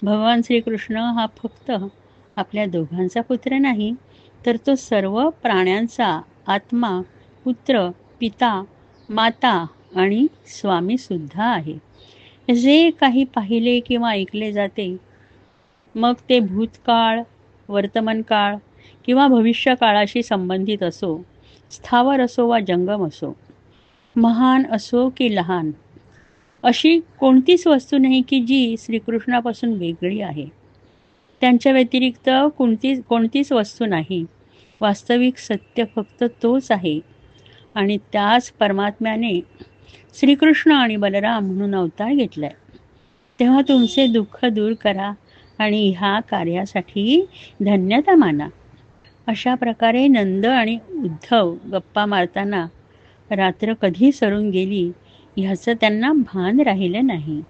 भगवान श्रीकृष्ण हा फक्त आपल्या दोघांचा पुत्र नाही, तर तो सर्व प्राण्यांचा आत्मा, पुत्र, पिता, माता आणि स्वामी सुद्धा आहे. जे काही पाहिले किंवा ऐकले जाते, मग ते भूतकाळ, वर्तमानकाळ किंवा भविष्यकाळाशी संबंधित असो, स्थावर असो वा जंगम असो, महान असो की लहान, अशी कोणतीच वस्तू नाही की जी श्रीकृष्णापासून वेगळी आहे. त्यांच्या व्यतिरिक्त कोणतीच वस्तू नाही. वास्तविक सत्य फक्त तोच आहे आणि त्याच परमात्म्याने श्रीकृष्ण आणि बलराम म्हणून अवतार घेतलाय. तेव्हा तुमचे दुःख दूर करा आणि ह्या कार्यासाठी धन्यता माना. अशा प्रकारे नंद आणि उद्धव गप्पा मारताना रात्र कधी सरून गेली ह्याचं त्यांना भान राहिलं नाही.